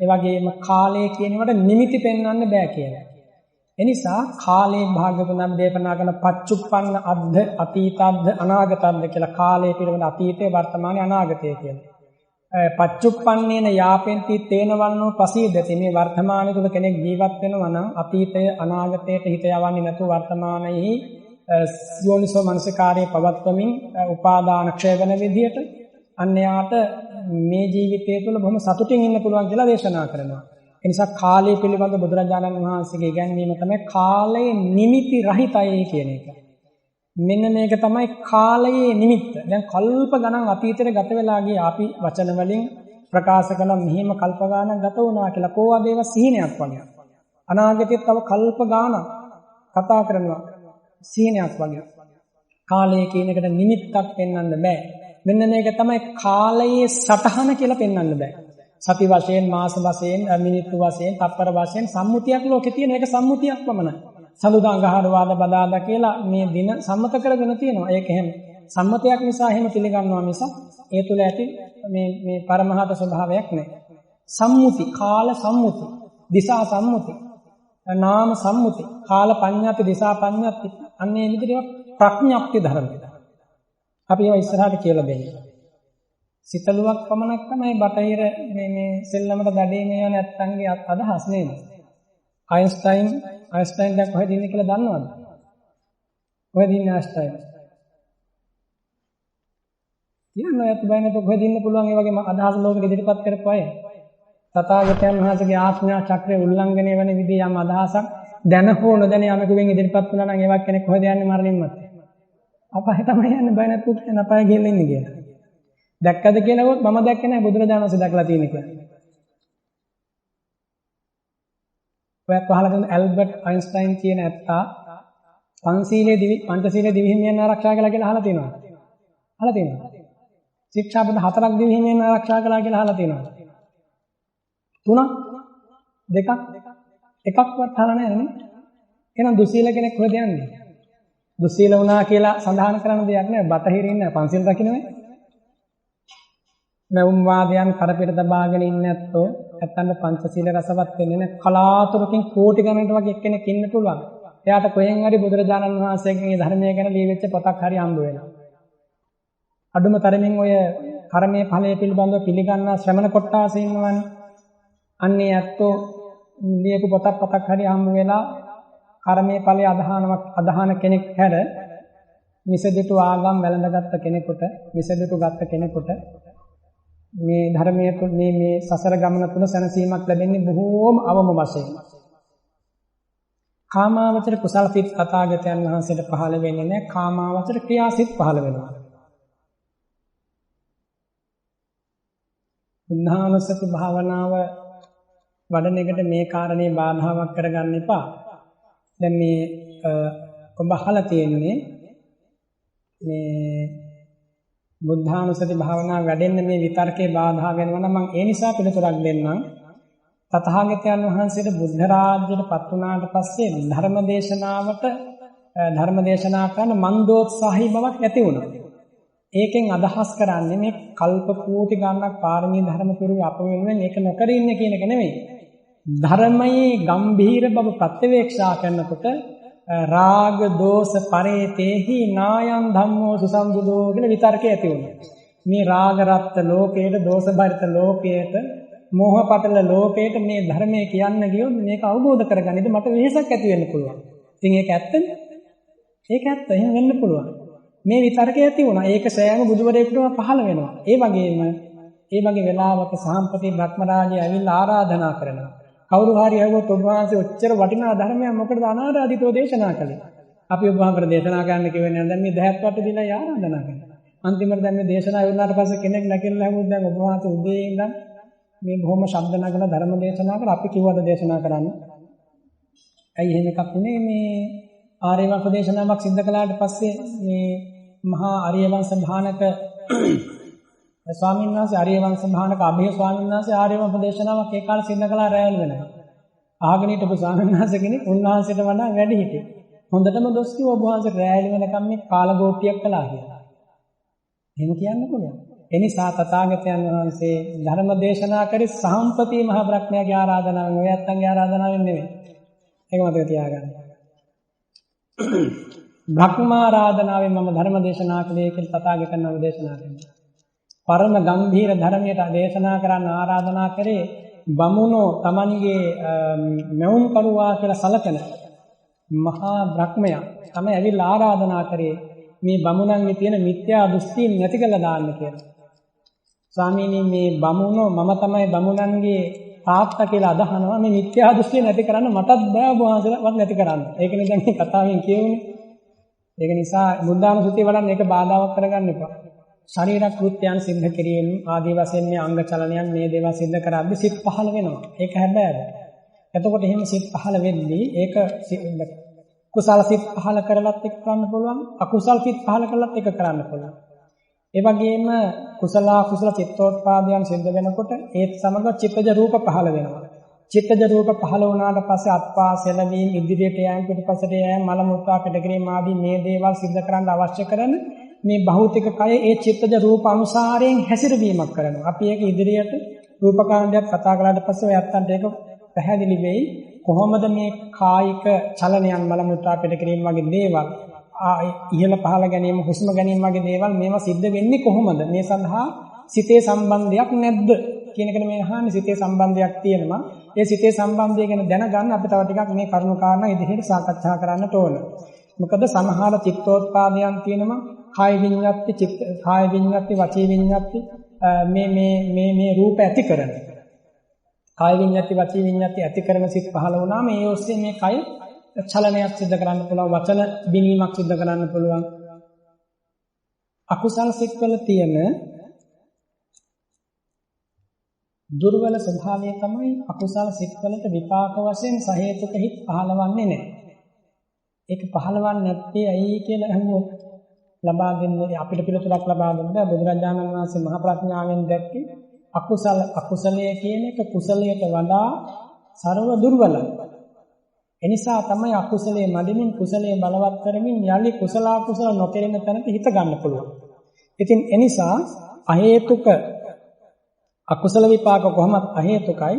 ඒ වගේම කාලය කියනවට නිමිති පෙන්වන්න බෑ කියලා. එනිසා කාලේ භාගතුන් දේශනා කරන පච්චුප්පන්න අද්ද අතීතද්ද අනාගතද්ද කියලා කාලය පිළිබඳ අතීතේ වර්තමානයේ අනාගතය කියලා. පච්චුප්පන්නේන යාපෙන්ති තේන වන්නෝ පසීදති. මේ වර්තමානයේ තුල කෙනෙක් ජීවත් වෙනවා නම් අතීතය අනාගතයට හිත යවන්නේ නැතුව වර්තමානයේ යෝනිසෝ මනසිකාරයේ පවත්වමින් උපාදාන ක්ෂය වෙන විදිහට අන්‍යයාට මේ ජීවිතය තුළ බොහොම සතුටින් ඉන්න පුළුවන් කියලා දේශනා කරනවා. ඒ නිසා කාලය පිළිබඳ බුදුරජාණන් වහන්සේගේ ඉගැන්වීම තමයි කාලයේ නිමිති රහිතයි කියන එක. මෙන්න මේක තමයි කාලයේ නිමිත්ත. දැන් කල්ප ගණන් අතීතයට ගත වෙලා ගිය අපි වචන වලින් ප්‍රකාශ කළා මෙහිම කල්ප ගණන් ගත වුණා කියලා. කොහොමද ඒවා සිහිනයක් වගේ. අනාගතයේ තව කල්ප ගණන් කතා කරනවා සිහිනයක් වගේ. කාලය කියන එකට නිමිත්තක් පෙන්වන්න බෑ. මෙන්න මේක තමයි කාලයේ සටහන කියලා පෙන්වන්න බෑ. සති වශයෙන්, මාස වශයෙන්, මිනිත්තු වශයෙන්, තත්පර වශයෙන් සම්මුතියක් ලෝකේ තියෙන එක සම්මුතියක් පමණයි. සඳුදා අඟහරුවාද බදාදා කියලා මේ දින සම්මත කරගෙන තියෙනවා. ඒක එහෙම සම්මතයක් නිසා එහෙම පිළිගන්නවා මිස ඒ තුල ඇති මේ පරමහත ස්වභාවයක් නැහැ. සම්මුති, කාල සම්මුති, දිසා සම්මුති, නාම සම්මුති, කාල පඤ්ඤාති, දිසා පඤ්ඤාති, අන්නේ විදිහට ප්‍රඥප්ති ධර්ම. අපි ඒවා ඉස්සරහට කියලා දෙන්නේ. සිතලුවක් පමණක් තමයි බටහිර මේ සෙල්ලමට දඩේ මේව නැත්තන්ගේ අදහස් නේද? අයින්ස්ටයින් දැන් කොහෙද ඉන්නේ කියලා දන්නවද? කොහෙද ඉන්නේ අයින්ස්ටයින්? කියන්න ඔයත් බයනට කොහෙද ඉන්න පුළුවන් ඒ වගේ අදහස් ලෝකෙට ඉදිරිපත් කරපු අය. තථාගතයන් වහන්සේගේ ආඥා චක්‍රය උල්ලංඝනය වෙන විදිහ යම් අදහසක් දැන හෝ නොදැන යමකුගෙන් ඉදිරිපත් වුණා නම් ඒවක් කෙනෙක් කොහෙද යන්නේ මරණින් මත්තේ? අපාය තමයි යන්නේ බය නැතුව කියන අපාය ගිහින් ඉන්නේ කියලා. දැක්කද කියලා වොත් මම දැක්කේ නැහැ බුදුරජාණන් වහන්සේ දැකලා තියෙන කියලා. ඔයත් අහලා තියෙන ඇල්බර්ට් අයින්ස්ටයින් කියන ඇත්තා පංචශීලයේ දිවි හිමියන් ආරක්ෂා කළා කියලා අහලා තියෙනවා. අහලා තියෙනවා. ශික්ෂාපද 4ක් දිවි හිමියන් ආරක්ෂා කළා කියලා අහලා තියෙනවා. 3ක් 2ක් එකක්වත් අහලා නැහැ නේ. එහෙනම් දුස්සීල කෙනෙක් කොහෙද යන්නේ? දුස්සීල වුණා කියලා සඳහන් කරන දෙයක් නෑ. බටහිරින් නෑ පන්සිල් රකින්නනේ. මෞම් වාදයන් කරපිට දබාගෙන ඉන්නේ නැත්තෝ නැත්තම් පංචශීල රසවත් වෙන්නේ නැහැ. කලාතුරකින් කෝටි ගණනකට වගේ එක්කෙනෙක් ඉන්න පුළුවන්. එයාට කොහෙන් හරි බුදුරජාණන් වහන්සේගේ ධර්මය ගැන ලියවිච්ච පොතක් හරි හම්බ වෙනවා. අඩුම තරමින් ඔය කර්මයේ ඵලයේ පිළිබඳව පිළිගන්න ශ්‍රමණ කොට්ටාසෙ ඉන්නවනේ. අන්නේ ඇත්තෝ ලියපු පොතක් හරි හම්බ වෙලා කර්මයේ ඵලයේ අදහන කෙනෙක් හැර මිසදිටු ආගම් වැළඳගත්ත කෙනෙකුට මිසදිටු ගත්ත කෙනෙකුට මේ ධර්මයේ මේ සසර ගමන තුල සැනසීමක් ලැබෙන්නේ බොහෝම අවම වශයෙන්. කාමාවචර කුසල සිත් තථාගතයන් වහන්සේට පහළ වෙන්නේ නැහැ. කාමාවචර ක්‍රියාසිත පහළ වෙනවා. උන්නානසති භාවනාව වඩන එකට මේ කාරණේ බාධාවක් කරගන්න එපා. දැන් මේ ඔබ අහලා තියෙන්නේ මේ බුද්ධානුස්සති භාවනාව වැඩෙන්න මේ විතර්කේ බාධා වෙනවා නම් මම ඒ නිසා පිළිතුරක් දෙන්නම්. තථාගතයන් වහන්සේට බුද්ධ රාජ්‍යයට පත් වුණාට පස්සේ ධර්ම දේශනා කරන මන්දෝත්සාහී බවක් ඇති වුණා. ඒකෙන් අදහස් කරන්නේ මේ කල්ප කෝටි ගණනක් පාරමී ධර්ම පිරුවේ අප වෙනුවෙන් ඒක නොකර ඉන්නේ කියන එක නෙමෙයි. ධර්මයේ ගම්භීර බව ප්‍රත්‍යවේක්ෂා කරනකොට රාග දෝෂ පරේතේහි නායං ධම්මෝ සුසම්බුදෝ කියන විතර්කය ඇති වුණා. මේ රාග රත් ලෝකයට, දෝෂ භරිත ලෝකයට, මෝහ පටල ලෝකයට මේ ධර්මයේ කියන්න ගියොත් මේක අවබෝධ කරගන්නද මට වෙහසක් ඇති වෙන්න පුළුවන්. ඉතින් ඒක ඇත්තනේ. ඒක ඇත්ත. එහෙම වෙන්න පුළුවන්. මේ විතර්කය ඇති වුණා. ඒක සෑම බුදුවරයෙකුටම පහළ වෙනවා. ඒ වගේ වෙලාවක සාම්පති බ්‍රහ්මරාජය ඇවිල්ලා ආරාධනා කරනවා. කවුරු හරි ආවොත් ඔබ වහන්සේ ඔච්චර වටිනා ධර්මයක් මොකටද අනාරාධිතව දේශනා කළේ? අපි ඔබ වහන්සේට දේශනා කරන්න කියවෙන්නේ දැන් මේ දහත් වට දිලා ආරාධනා කරනවා. අන්තිමට දැන් මේ දේශනා වුණාට පස්සේ කෙනෙක් නැකෙලා හැමෝත් දැන් ඔබ වහන්සේ උදේ ඉඳන් මේ බොහොම ශබ්ද නගන ධර්ම දේශනා කරලා අපි කිව්වද දේශනා කරන්න? ඇයි එහෙම එකක් නේ මේ ආර්ය වංශ දේශනාවක් සිද්ධ කළාට පස්සේ මේ මහා ආර්ය වංශ භානක ස්වාමීන් වහන්සේ ආර්ය වංශ භානක අභය ස්වාමීන් වහන්සේ ආර්ය වංශ දේශනාවක් ඒ කාලේ සිද්ධ කළා රැයල් වෙනවා. ආගෙන හිටපු ස්වාමීන් වහන්සේ කෙනෙක් උන්වහන්සේට වඩා වැඩි හිටියේ. හොඳටම දොස් කිව්ව ඔබ වහන්සේ රැයල් වෙනකම් මේ කාලගෝට්ටියක් කළා කියලා. එහෙම කියන්න පුළුවන්. ඒ නිසා තථාගතයන් වහන්සේ ධර්ම දේශනා කරේ සාම්පති මහ බ්‍රහ්මයාගේ ආරාධනාවෙන්, ඔය ඇත්තන්ගේ ආරාධනාවෙන් නෙමෙයි. ඒක මතක තියාගන්න. බ්‍රහ්මාරාධනාවෙන් මම ධර්ම දේශනා කළේ කියලා තථාගතයන් වහන්සේ දේශනා කළා. පරම ගම්භීර ධර්මයට දේශනා කරන්න ආරාධනා කරේ බමුණෝ Tamanගේ මෙවුන් කරුවා කියලා සලකන මහා බ්‍රහ්මයා තමයි ඇවිල්ලා ආරාධනා කරේ මේ බමුණන්ගේ තියෙන මිත්‍යා දෘෂ්ටි නැති කළා දාන්න කියලා. ස්වාමීනි මේ බමුණෝ මම තමයි බමුණන්ගේ තාත්තා කියලා අදහනවා මේ මිත්‍යා දෘෂ්ටි නැති කරන්න මටත් බෑ වහන්සේවත් නැති කරන්න. ඒකනේ දැන් මේ කතාවෙන් කියවුනේ. ඒක නිසා බුද්ධානුස්සතිය වඩන්න ඒක බාධාවක් කරගන්න එපා. ශරීර කෘත්‍යයන් සිද්ධ කිරීම ආදී වශයෙන් මේ අංග චලනයන් මේ දේවල් සිද්ධ කරද්දී සිත් පහළ වෙනවා. ඒක හැබෑව. එතකොට එහෙම සිත් පහළ වෙද්දී ඒක කුසල සිත් පහළ කරලත් එක්ක කරන්න පුළුවන්, අකුසල සිත් පහළ කරලත් එක්ක කරන්න පුළුවන්. ඒ වගේම කුසල අකුසල චිත්තෝත්පාදයන් සිද්ධ වෙනකොට ඒත් සමග චිත්තජ රූප පහළ වෙනවා. චිත්තජ රූප පහළ වුණාට පස්සේ අත්පා සැලවීම, ඉදිරියට යෑම, පිටපසට යෑම, මල මුත්‍රා පිටකිරීම ආදී මේ දේවල් සිද්ධ කරන්න අවශ්‍ය කරන මේ භෞතික කය ඒ චිත්තජ රූප අනුසාරයෙන් හැසිරවීමක් කරනවා. අපි ඒක ඉදිරියට රූපකාණ්ඩයක් කතා කළාට පස්සේ ඔය අත්තන්ට ඒක පැහැදිලි වෙයි. කොහොමද මේ කායික චලනයන් මල මුත්‍රා පිටකිරීම වගේ දේවල් ඉහළ පහළ ගැනීම, හුස්ම ගැනීම වගේ දේවල් මේවා සිද්ධ වෙන්නේ කොහොමද? මේ සඳහා සිතේ සම්බන්ධයක් නැද්ද කියන එකට මේ අහන්නේ. සිතේ සම්බන්ධයක් තියෙනවා. ඒ සිතේ සම්බන්ධය ගැන දැනගන්න අපි තව ටිකක් මේ කරුණු කාරණා ඉදිරියට සාකච්ඡා කරන්නට ඕන. මොකද සමහර චිත්තෝත්පාදයන් තියෙනවා කාය විඤ්ඤාති, කාය විඤ්ඤාති, වචී විඤ්ඤාති මේ රූප ඇති කරන. කාය විඤ්ඤාති, වචී විඤ්ඤාති ඇති කරන සිත් පහළ වුණාම ඒ ඔස්සේ මේ කය චලනයක් සිද්ධ කරන්න පුළුවන්, වචන බිනීමක් සිද්ධ කරන්න පුළුවන්. අකුසල සිත්වල තියෙන දුර්වල ස්වභාවය තමයි අකුසල සිත්වලට විපාක වශයෙන් සහේතුක හිත් පහළවන්නේ නැහැ. ඒක පහළවන්නේ නැත්තේ ඇයි කියලා අහුවොත් ලබා දෙන්නේ අපිට පිළිතුරක් ලබා දෙන්න බුදුරජාණන් වහන්සේ මහ ප්‍රඥාවෙන් දැක්කේ අකුසලයේ කියන එක කුසලයට වඩා ਸਰව දුර්වලයි. එනිසා තමයි අකුසලයේ මැදින් කුසලයේ බලවත් කරමින් යලි කුසල අකුසල නොකරන තැනට හිත ගන්න පුළුවන්. ඉතින් එනිසා අහේතුක අකුසල විපාක කොහොමත් අහේතුකයි,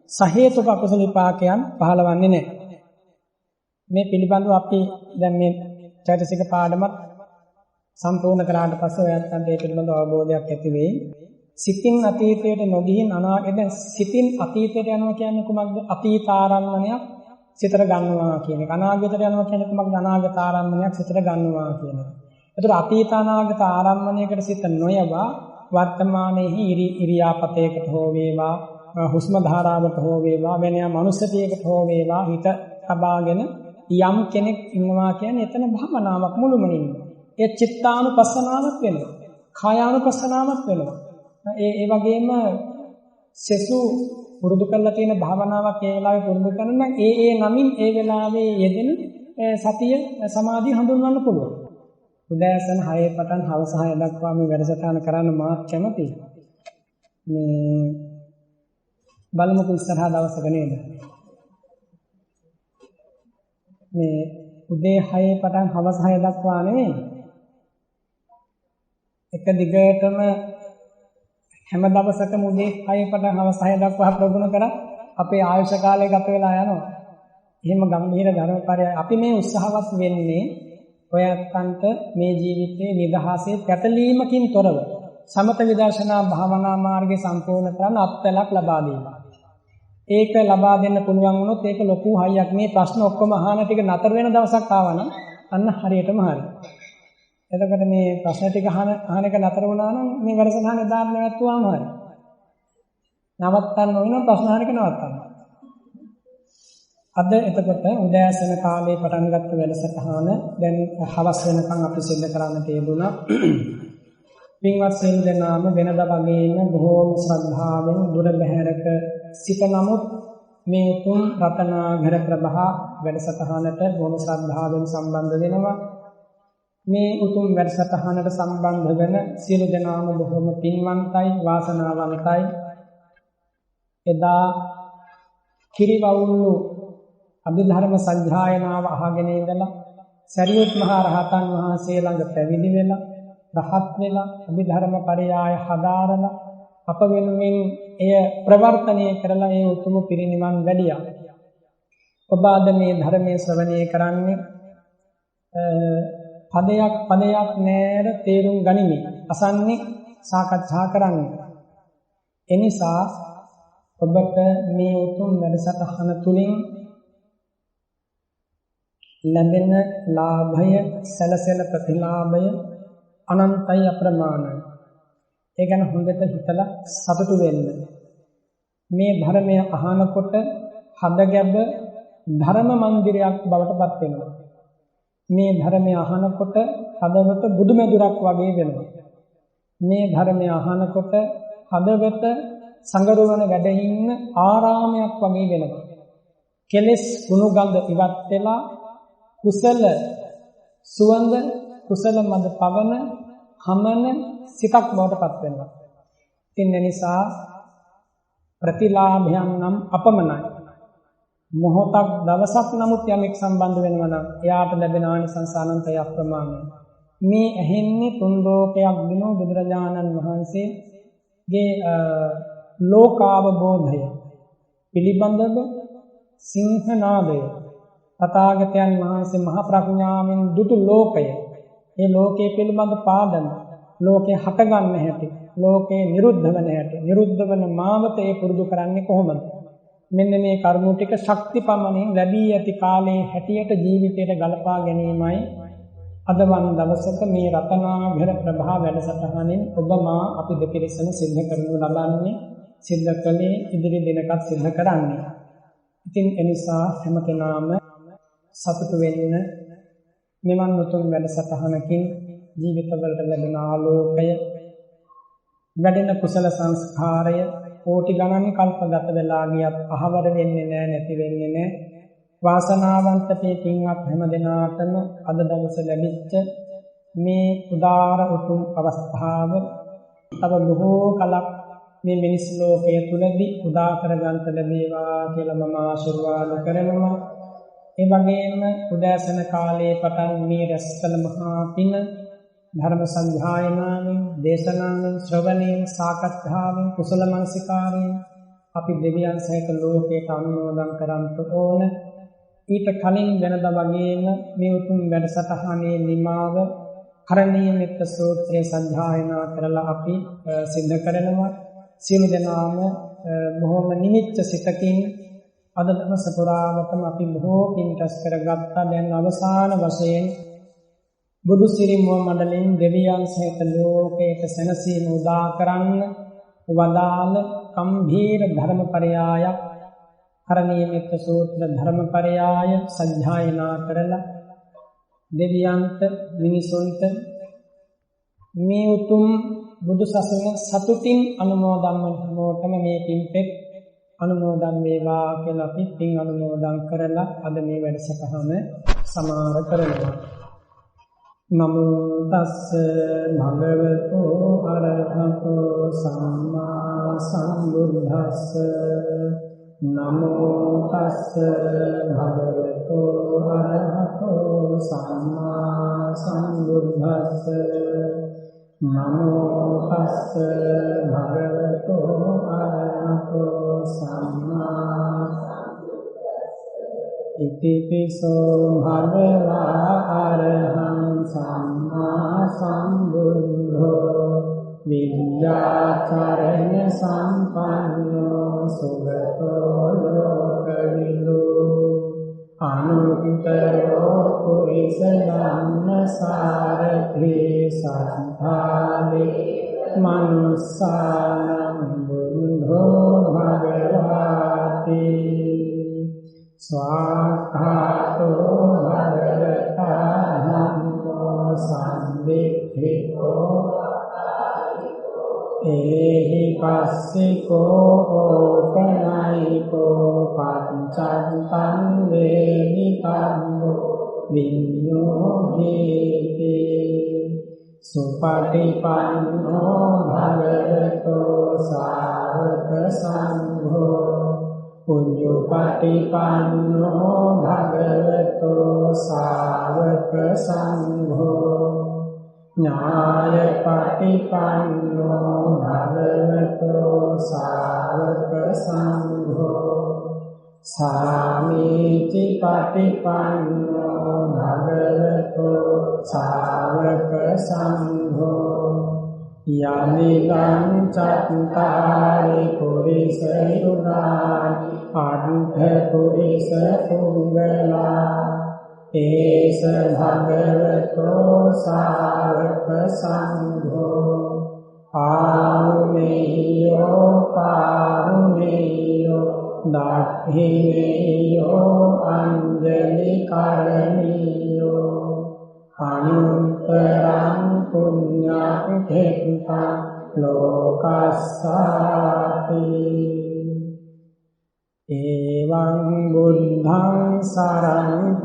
සහේතුක අකුසල විපාකයන් පහළවන්නේ නැහැ. මේ පිළිබඳව අපි දැන් මේ චෛතසික පාඩමත් සම්පූර්ණ කරාට පස්සේ ඔයයන්ට මේ පිළිබඳව අවබෝධයක් ඇති වෙයි. සිතින් අතීතයට නොගිහින් අනාගතයට, සිතින් අතීතයට යනවා කියන්නේ කුමක්ද? අතීතාරම්මණයක් සිතට ගන්නවා කියන එක. අනාගතයට යනවා කියන්නේ කුමක්ද? අනාගතාරම්මණයක් සිතට ගන්නවා කියන එක. ඒතර අතීත අනාගත ආරම්මණයකට සිත නොයවා වර්තමානයේ ඉරියාපතයකට හෝ වේවා, හුස්ම ධාරාවට හෝ වේවා, වෙන යම් මනුස්සතියකට හෝ වේවා හිත තබාගෙන යම් කෙනෙක් ඉන්නවා කියන්නේ එතන භවනාවක් මුළුමනින්ම. ඒ චිත්තානුපස්සනාවක් වෙනවා. කායානුපස්සනාවක් වෙනවා. ඒ වගේම සසු පුරුදු කරලා තියෙන භාවනාවක් ඒ වෙලාවේ පුරුදු කරන ඒ නමින් ඒ වෙලාවේ යෙදෙන සතිය සමාධිය හඳුන්වන්න පුළුවන්. උදෑසන 6 පටන් හවස 6 දක්වා මේ වැඩසටහන කරන්න මාත් කැමතියි. මේ බලමුකෝ ඉස්සරහා දවසක නේද? මේ උදේ 6 පටන් හවස 6 දක්වා නෙමෙයි. එක දිගටම හැම දවසකම උදේ 6 පටන් හවස 6 දක්වා ප්‍රගුණ කරා අපේ ආයුෂ කාලය ගත වෙලා යනවා. එහෙම ගම්භීර ධර්මපරය අපි මේ උත්සාහවත් වෙන්නේ ඔයයන්ට මේ ජීවිතයේ නිදහසේ පැටලීමකින් තොරව සමත විදර්ශනා භාවනා මාර්ගය සම්පූර්ණ කරන අත්දැකීමක් ලබා දීම. ඒක ලබා දෙන්න පුළුවන් වුණොත් ඒක ලොකු හයියක්. මේ ප්‍රශ්න ඔක්කොම අහන ටික නතර වෙන දවසක් ආවනම් අන්න හරියටම හරි. එතකොට මේ ප්‍රශ්න ටික අහන එක නතර වුණා නම් මේ වැඩසටහන එදාම නැවතුවාම හරි. නවත්තන්න ඕන ප්‍රශ්න අහන එක නවත්තන්න. අද එතකොට උදෑසන කාලේ පටන් ගත්ත වැඩසටහන දැන් හවස් වෙනකන් අපි සිද්ධ කරන්න තියදුණා. පින්වත් සිල් දෙනාම වෙනදා වගේම බොහෝම ශ්‍රද්ධාවෙන් දුර බැහැරක සිට නමුත් මේ උතුම් රතනාඝර ප්‍රභා වැඩසටහනට බොහොම ශ්‍රද්ධාවෙන් සම්බන්ධ වෙනවා. මේ උතුම් වැඩසටහනට සම්බන්ධ වෙන සියලු දෙනාම බොහොම පින්වන්තයි, වාසනාවන්තයි. එදා කිරිවවුල්ලු අභිධර්ම සංඝායනාව අහගෙන ඉඳලා සරියුත් මහ රහතන් වහන්සේ ළඟ පැවිදි වෙලා රහත් වෙලා අභිධර්ම පරියාය හදාරලා අප වෙනුවෙන් එය ප්‍රවර්තනය කරලා ඒ උතුම් පිරිනිවන් වැඩියා. ඔබ අද මේ ධර්මයේ ශ්‍රවණය කරන්නේ පදයක් නෑර තේරුම් ගනිමින් අසන්නේ සාකච්ඡා කරන්නේ. එනිසා ඔබට මේ උතුම් වැඩසටහන තුලින් ලැබෙන ලාභය, සැලසෙන ප්‍රතිලාභය අනන්තයි අප්‍රමාණයි. ඒ ගැන හොඳට හිතලා සතුටු වෙන්න. මේ ධර්මය අහනකොට හදගැබ ධර්ම මන්දිරයක් බවට පත් වෙනවා. මේ ධර්මය අහනකොට හදවත බුදුමැදුරක් වගේ වෙනවා. මේ ධර්මය අහනකොට හදවත සංගරුවන වැඩ ඉන්න ආරාමයක් වගේ වෙනවා. කෙලෙස් ගුණ ගඳ ඉවත් වෙලා කුසල සුවඳ, කුසල මද පවන හමන සිතක් බවට පත් වෙනවා. ඉතින් ඒ නිසා ප්‍රතිලාභයන් නම් අපමණයි. මොහොතක් දවසක් නමුත් යමෙක් සම්බන්ධ වෙනවා නම් එයාට ලැබෙන ආනිසංස අනන්තය අප්‍රමාණයි. මේ ඇහෙන්නේ තුන් ලෝකයක් දිනෝ බුදුරජාණන් වහන්සේගේ ලෝකාවබෝධය පිළිබඳව සිංහනාදය තථාගතයන් වහන්සේ මහ ප්‍රඥාවෙන් දුටු ලෝකය, ඒ ලෝකයේ පිළිබඳ පාඩම, ලෝකේ හටගන්න හැටි, ලෝකේ නිරුද්ධ වෙන හැටි, නිරුද්ධ වෙන මාවත ඒ පුරුදු කරන්නේ කොහොමද? මෙන්න මේ කරුණු ටික ශක්තිපමණින් ලැබී ඇති කාලයේ හැටියට ජීවිතයට ගලපා ගැනීමයි අද වන් දවසක මේ රතනාභර ප්‍රභා වැඩසටහනින් ඔබ මා අපි දෙපිරිසම සිද්ධ කරනු ලබන්නේ, සිද්ධ කළේ, ඉදිරි දිනකත් සිද්ධ කරන්නේ. ඉතින් එනිසා හැම කෙනාම සතුටු වෙන්න. මෙවන් උතුම් වැඩසටහනකින් ජීවිතවලට ලැබෙන ආලෝකය, වැඩෙන කුසල සංස්කාරය කෝටි ගණන් කල්පගත වෙලා ගියත් අහවර වෙන්නේ නැහැ, නැති වෙන්නේ නැහැ. වාසනාවන්ත පින්වත් හැම දිනාටම අද දවසේ ලැබිච්ච මේ උදාර උතුම් අවස්ථාව තව බොහෝ කලක් මේ මිනිස් ලෝකයේ තුලදී උදා කර ගන්නට ලැබේවා කියලා මම ආශිර්වාද කරනවා. ඒ වගේම උදෑසන කාලයේ පටන් මේ රැස් කළ මහා පින ධර්ම සංඝායනාවෙන්, දේශනාවෙන්, ශ්‍රවණයෙන්, සාකච්ඡාවෙන්, කුසල මනසිකාරයෙන් අපි දෙවියන් සහිත ලෝකයට අනුමෝදන් කරන්ට ඕන. ඊට කලින් වෙනද වගේම මේ උතුම් වැඩසටහනේ නිමාව කරණීය මෙත්ත සූත්‍රයේ සංඝායනා කරලා අපි සිද්ධ කරනවා. සියලු දෙනාම බොහොම නිමිත්ත සිතකින් අද දවස පුරාවටම අපි බොහෝ පින් රැස් කරගත්තා. දැන් අවසාන වශයෙන් බුදු සිරිමුව මඩලින් දෙවියන් සහිත ලෝකයට සැනසීම උදා කරන්න වදාළ ගම්භීර ධර්මපරයායක් කරණීය මෙත්ත සූත්‍ර ධර්මපරයාය සජ්ජායනා කරලා දෙවියන්ට, මිනිසුන්ට මේ උතුම් බුදු සසුන සතුටින් අනුමෝදන් වනෝටම මේ පින්පෙත් අනුමෝදන් වේවා කියලා අපි පින් අනුමෝදන් කරලා අද මේ වැඩසටහන සමාර කරනවා. නමෝ තස්ස භගවතු අරහතෝ සම්මා සම්බුද්දස්ස. නමෝ තස්ස භගවතු අරහතෝ සම්මා සම්බුද්දස්ස. නමෝ තස්ස භගවතු අරහතෝ සම්මා ඉතිපිසෝ භගවා අරහං සම්මා සම්බුද්ධෝ විද්‍යාචරණ සම්පන්නෝ සුගතෝ ලෝකවිදු අනුත්තරෝ පුරිස ධම්ම සාරථි සත්තාවේ මනුස්සානම් බුද්ධෝ භගවාති ස්වාඛාතෝ භගවතා ධම්මෝ සම්දිත්තිකෝ ඒහි පස්සිකෝ ඕපනයිකෝ පංචත්තං වේනිකම්මෝ විඤ්ඤෝහේති සුපටිපන්නෝ භගවතෝ සාවක සංඝෝ පුඤ්ඤපටිපන්නෝ භගවතෝ සාවක සංඝෝ ඥායපටිපන්නෝ භගවතෝ සාවක සංඝෝ සාමීචි පටිපන්නෝ භගවතෝ සාවක සංඝෝ යදිදං චත්තාරි පුරිස යුගානි අට්ඨ පුරිස පුංගලා ඒස භගවතෝ සාවක සංඝෝ ආමුනේයෝ පාමුනේයෝ දක්ඛිනේයෝ අංජලි කරණීයෝ අනුත්තරං පුඤ්ඤක්ඛේතං ලෝකස්සාති එවං බුද්ධං සරණං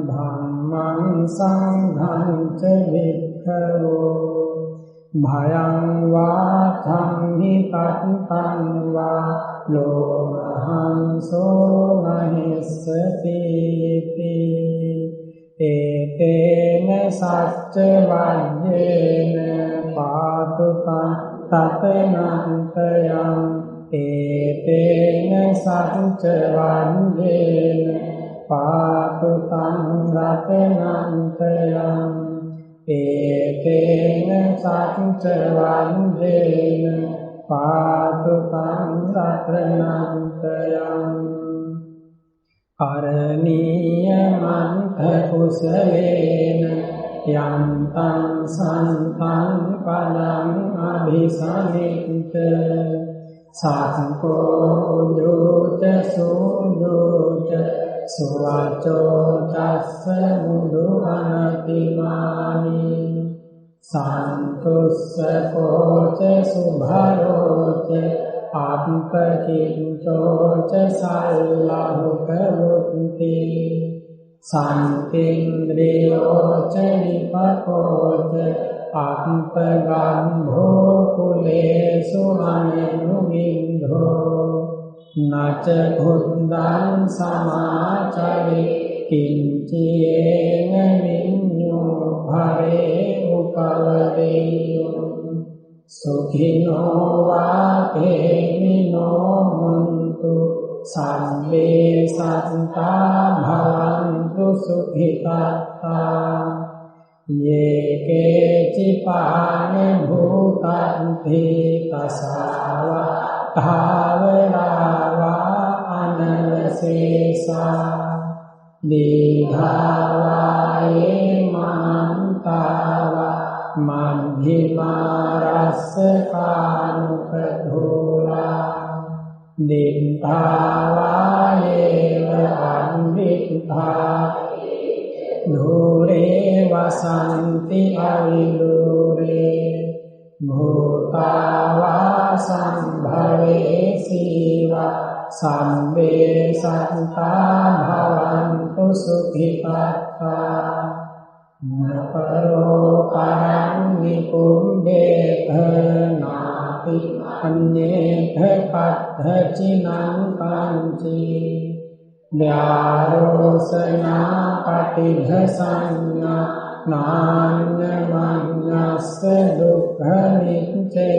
ධම්මං සංඝං ච වික්ඛවෝ භයං වා ධම්මි පත්තං වා ලෝමහංසෝ මහෙස්සති ඒතේන සච්ච වජ්ජේන පාතුතං තතනන්තයං ඒතේන සච්ච වජ්ජේන පාතුතං රතනන්තයං ඒතේන සච්ච වජ්ජේන පාතුතං රතනන්තයං කරණීයමන්ත කුසලේන යන්තං සන්තං පදං අභිසමිච්ඡ සක්ඛෝ උජෝච සෝජෝච සුවාචෝ චස්ස මුදු අනතිමානි සන්තුස්සකෝච සුභරෝච ආප්පකින්තෝච සල්ලාහුකවුත්ති සම්පින්ද්‍රියෝච නිපකෝච ආප්පගම්භෝ කුලේසු අනෙනුමින්ධෝ නච බුද්ධං සමාචරි කිංචේන මිඤ්ඤෝ භරේ උපවදේයෝ සුඛිනෝ වාපේමිනෝ මුන්තු සම්මේ සත්තා භවන්තු සුඛිතාත්තා යේකේ චිපාන භූතන්ති තසාව භාවනාවා අනවසේසා දීඝාවායේ මන්තාවා මධ්‍යමාරස්ස කානුකධූලා දිත්තාවායේව අන්විත්තා ධූරේ වසන්ති අවිලූරේ භූතාවා සම්භවේ සීවා සම්බේ සත්තා භවන්තු සුඛිතාත්තා නපරෝ පරං නිකුම්බේත නාපි අඤ්ඤේත පත්තචිනං පංචි ද්වාරෝසනා පටිඝ සංඥා නාඤ්ඤමඤ්ඤස්ස දුක්ඛ නිච්චය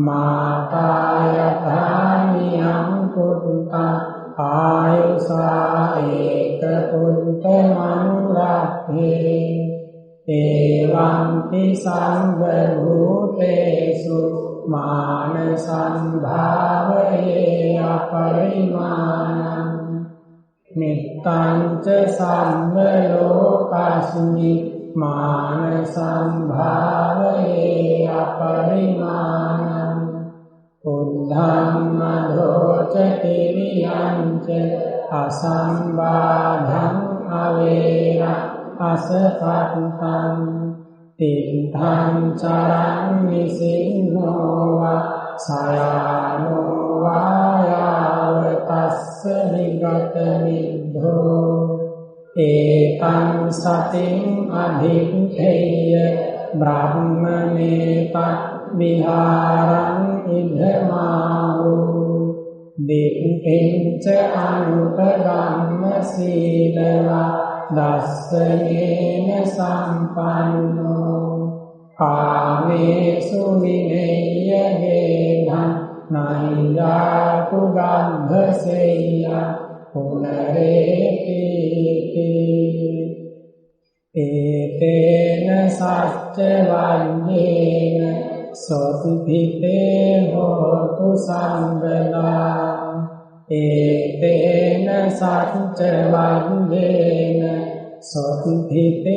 මාතායථානියං කුත්තං ආයුසා ඒක පුන්ත මනුරක්ඛේ එවං පි සංඝභූතේසු මාන සම්භාවයේ අපරිමාණං මිත්තං ච සම්මලෝකස්මි මාන සම්භාවයේ අපරිමාණං උද්ධං මධෝච තිරියංච අසම්බාධං අවේර අසපත්තං තිද්ධං චරං විසින්නෝවා සයානෝවා යාව තස්ස නිගත නිද්ධෝ ඒකං සතින් අධික්ඛේය බ්‍රාහ්මනේත විහාරං ඉද්ධමාහු දික්ඛින්ච අනුපගම්ම සීලවා දස්සනේන සම්පන්නෝ කාමේසු විනේයගේධං නයියාතු ගම්භසෙය්‍ය පුනරේති ඒතේන सच्च वन्येन सोतिभिते होतु संवदा एतेन सच्च वन्येन सोतिभिते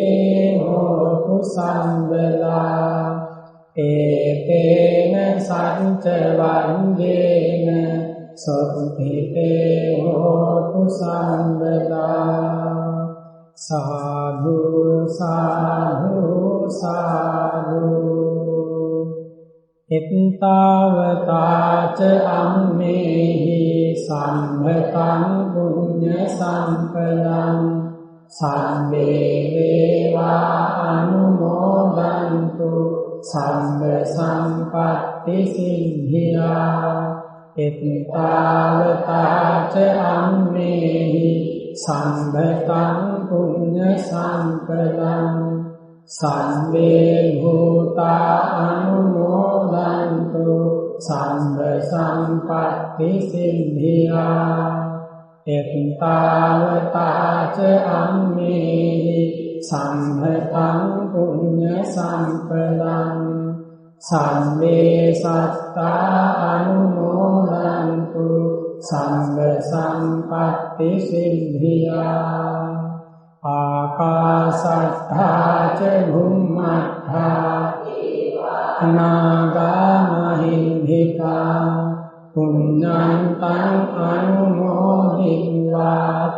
होतु संवदा एतेन सच्च वन्येन सोतिभिते होतु संवदा साधु साधु साधु इत्तावताच अम्मेहि सम्भतं पुण्य सम्पदं सर्वे देवा अनुमोदन्तु सर्व सम्पत्ति सिद्धिया इत्तावताच अम्मेहि सम्भतं पुण्य सम्पदं सर्वे भूता अनुमोदन्तु सर्व सम्पत्ति सिद्धिया एतावताच अम्मेहि सम्भतं पुण्य सम्पदं सर्वे सत्ता अनुमोदन्तु सर्व सम्पत्ति सिद्धिया आकाशत्था च भूमत्था नागा महिन्धिका पुण्यन्तं अनुमोदित्वा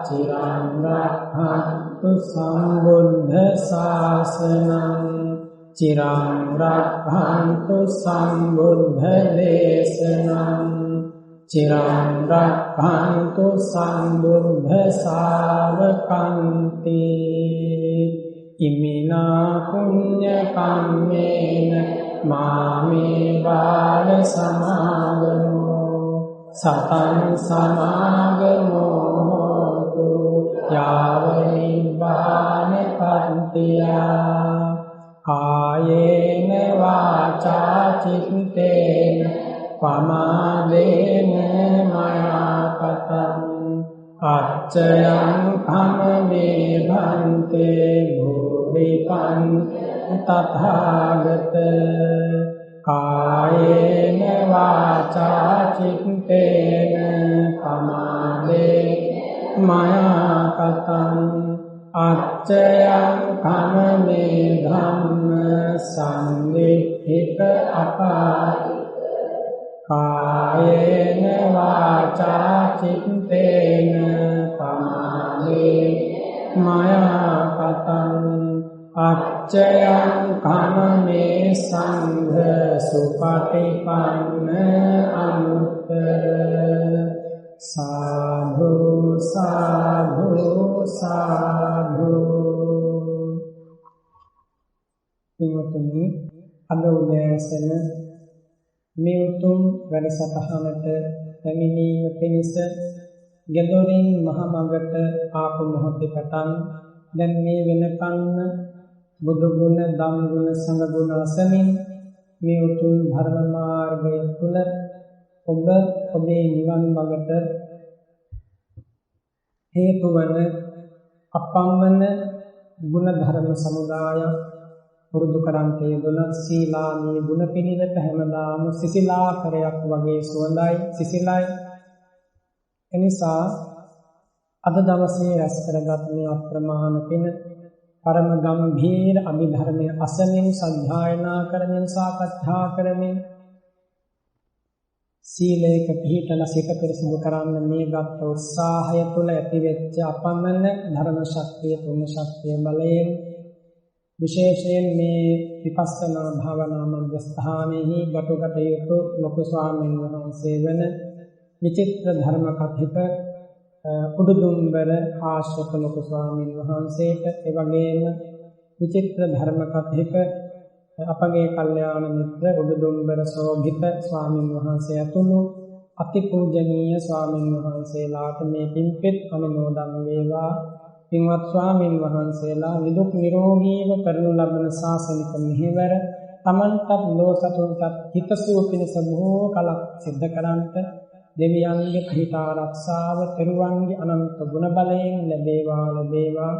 चिरं रक्षन्तु सम्बुद्ध शासनं चिरं रक्षन्तु सम्बुद्ध देशनं चिरं रक्षन्तु सम्बुद्ध शावकन्ति इमिना पुण्यकम्मेन मामे बाल समागमो सतं समागमो होतु यावनिर्वाणपन्त्या कायेन वाचा चित्तेन पमादेन मया पतम् अच्चयं खममे भन्ते भूरिपन् तथागत कायेन वाचा चित्तेन पमादेन मया पतम् अच्चयं खममे धम्म संवित्थित अपाति कायेन वाचा चित्तेन पमादेन मया पतम् अच्चयं खममे संघ सुपटिपन्न अनुत्तर साधु साधु साधु පින්වත්නි අද උදෑසන මේ උතුම් වැඩසටහනට පැමිණීම පිණිස ගෙදරින් මහ මඟට ආපු මොහොතේ පටන් දැන් මේ වෙනකන් බුදු ගුණ, ධම් ගුණ, සංඝ ගුණ අසමින් මේ උතුම් ධර්ම මාර්ගය තුල ඔබ ඔබේ නිවන් මඟට හේතු වන අපම්මන ගුණ ධර්ම සමුදාය පුරුදු කරන්ට යෙදුන සීලාමී ගුණ පිළිවෙත හැමදාම සිසිලාකරයක් වගේ සුවඳයි සිසිලයි. එනිසා අද දවසේ රැස් කරගත් මේ අප්‍රමාණ පින පරම ගම්භීර අභිධර්මයේ අසමින් සද්ධායනා කරමින් සාකච්ඡා කරමින් සීලයක පිහිටලා සිත පිරිසිදු කරන්න මේ ගත් උත්සාහය තුළ ඇතිවෙච්ච අපමණ ධර්ම ශක්තිය, පුණ්‍ය ශක්තිය බලයෙන් විශේෂයෙන් මේ විපස්සනා භාවනා මධ්‍යස්ථානයේ ගතගතයුතු ලොකු ස්වාමීන් වහන්සේ වන විචිත්‍ර ධර්ම කථික උඩුදුම්බර ආශ්‍රක ලොකු ස්වාමීන් වහන්සේට එවැගේම විචිත්‍ර ධර්ම කථික අපගේ කල්යාණ මිත්‍ර උඩුදුම්බර සෝභිත ස්වාමීන් වහන්සේ ඇතුළු අතිපූජනීය ස්වාමීන් වහන්සේලාට මේ පින්පෙත් අනුමෝදන් වේවා. පින්වත් ස්වාමීන් වහන්සේලා නිදුක් නිරෝගීව කරනු ලබන ශාසනික මෙහෙවර තමන්ටත් ලෝසතුන්ටත් හිතසුව පිණිස බොහෝ කලක් සිද්ධ කරන්ට දෙවියන්ගේ පිහිට ආරක්ෂාව, තෙරුවන්ගේ අනන්ත ගුණ බලයෙන් ලැබේවා.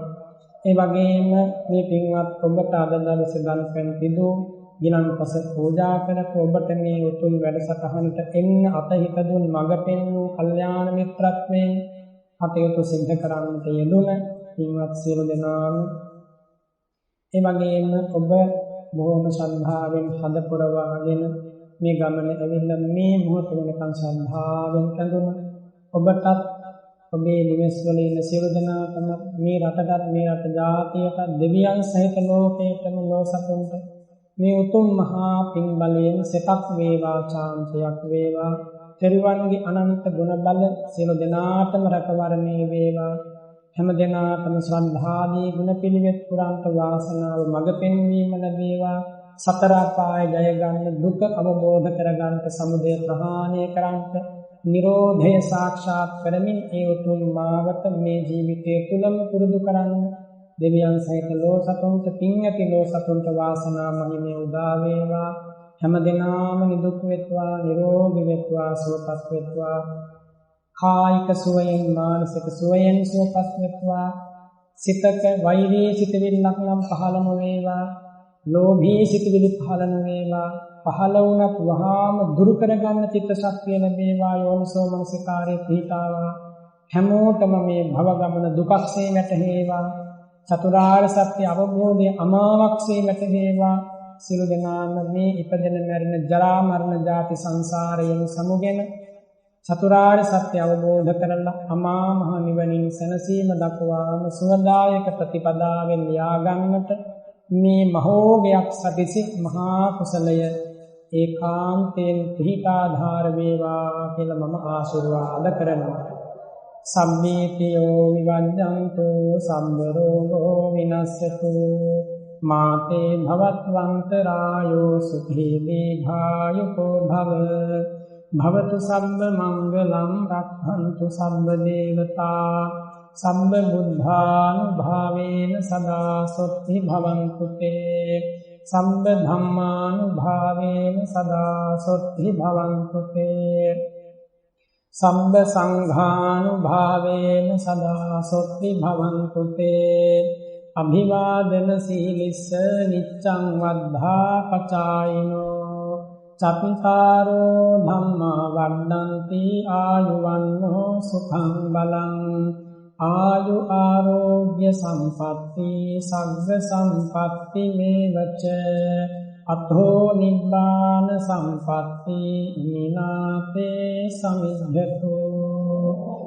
ඒ වගේම මේ පින්වත් ඔබට අද දවසේ දන් පැන් පිදූ ගිලන්පස පූජා කරපු ඔබට මේ උතුම් වැඩසටහනට එන්න අතහිත දුන් මඟ පෙන්වූ කල්යාණ මිත්‍රත්වයෙන් කටයුතු සිද්ධ කරන්නට යෙදුන පින්වත් සියලු දෙනාම ඒ වගේම ඔබ බොහොම ශ්‍රද්ධාවෙන් හද පුරවාගෙන මේ ගමන ඇවිල්ලා මේ මොහොත වෙනකන් ශ්‍රද්ධාවෙන් කඳුන ඔබටත් ඔබේ නිවෙස්වල ඉන්න සියලු දෙනාටම මේ රටටත් මේ රට ජාතියට දෙවියන් සහිත ලෝකයටම ලෝසතුන්ට මේ උතුම් මහා පින් බලයෙන් සෙතක් වේවා චාන්සයක් වේවා තෙරුවන්ගේ අනන්ත ගුණ බල සියලු දෙනාටම රැකවරණය වේවා හැම දෙනාටම ශ්‍රද්ධාදී ගුණ පිළිවෙත් පුරන්ට වාසනාව මඟ පෙන්වීම ලැබේවා සතර අපාය ජය ගන්න දුක අවබෝධ කරගන්නට සමුදය ප්‍රහාණය කරන්නට නිරෝධය සාක්ෂාත් කරමින් ඒ උතුම් මාවත මේ ජීවිතය තුළම පුරුදු කරන්න දෙවියන් සහිත ලෝසතුන්ට පින් ඇති ලෝසතුන්ට වාසනා මහිමය උදා වේවා හැම දිනම නිදුක් වෙත්වා නිරෝගී වෙත්වා සුවපත් වෙත්වා කායික සුවයෙන් මානසික සුවයෙන් සුවපත් වෙත්වා සිතක වෛරී සිතවිල්ලක් නම් පහළ නොවේවා ලෝභී සිතවිලි පහළ නොවේවා පහළ වුණත් වහාම දුරු කරගන්න චිත්ත ශක්තිය ලැබේවා යෝනිසෝ මනසිකාරේ පිහිටාවා හැමෝටම මේ භව ගමන දුකක්සේ වැටහේවා චතුරාර්ය සත්‍ය අවබෝධය අමාවක්සේ වැටහේවා සියලු දෙනාම මේ ඉපදෙන මැරෙන ජරා මරණ ජාති සංසාරයෙන් සමුගෙන චතුරාර්ය සත්‍ය අවබෝධ කරලා අමා මහ නිවනින් සැනසීම දක්වාම සුවදායක ප්‍රතිපදාවෙන් යාගන්නට මේ මහෝගයක් සතිසි මහා කුසලය ඒකාන්තයෙන් පිහිටාධාර වේවා කියලා මම ආශිර්වාද කරනවා. සම්මේතියෝ විවජ්ජන්තු සම්බ රෝගෝ විනස්සතු මාතේ භවත්වන්තරායෝ සුඛී දීඝායුකෝ භව භවතු සම්බ මංගලම් රක්ඛන්තු සම්බ දේවතා සම්බ බුද්ධානුභාවේන සදා සොත්ති භවන්තු තේ සම්බ ධම්මානුභාවේන සදා සොත්ති භවන්තු තේ සම්බ සංඝානුභාවේන සදා සොත්ති භවන්තු තේ අභිවාදන සීලිස්ස නිච්ඡං වද්ධා පචායිනෝ චත්තාරෝ ධම්මා වඩ්ඩන්ති ආයුවන්නෝ සුඛං බලං ආයු ආරෝග්‍ය සම්පatti සග්ග සම්පatti මේවච අතෝ නිබ්බාන සම්පatti නිනාතේ සමිද්ධතු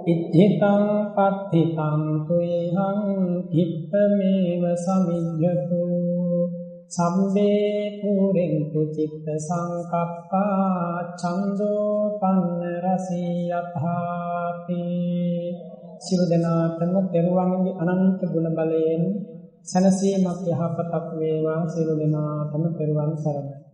ඉද්ධිතං පත්ථිතං තුයං කිප්පමේව සමිද්ධතු සම්බේ පුරෙන්තු චිත්ත සංකප්පා ඡන්தோ පන්න රසී යථාපි සියලු දෙනාටම තෙරුවන්ගේ අනන්ත ගුණ බලයෙන් සැනසීමක් යහපතක් වේවා සියලු දෙනාටම තෙරුවන් සරණයි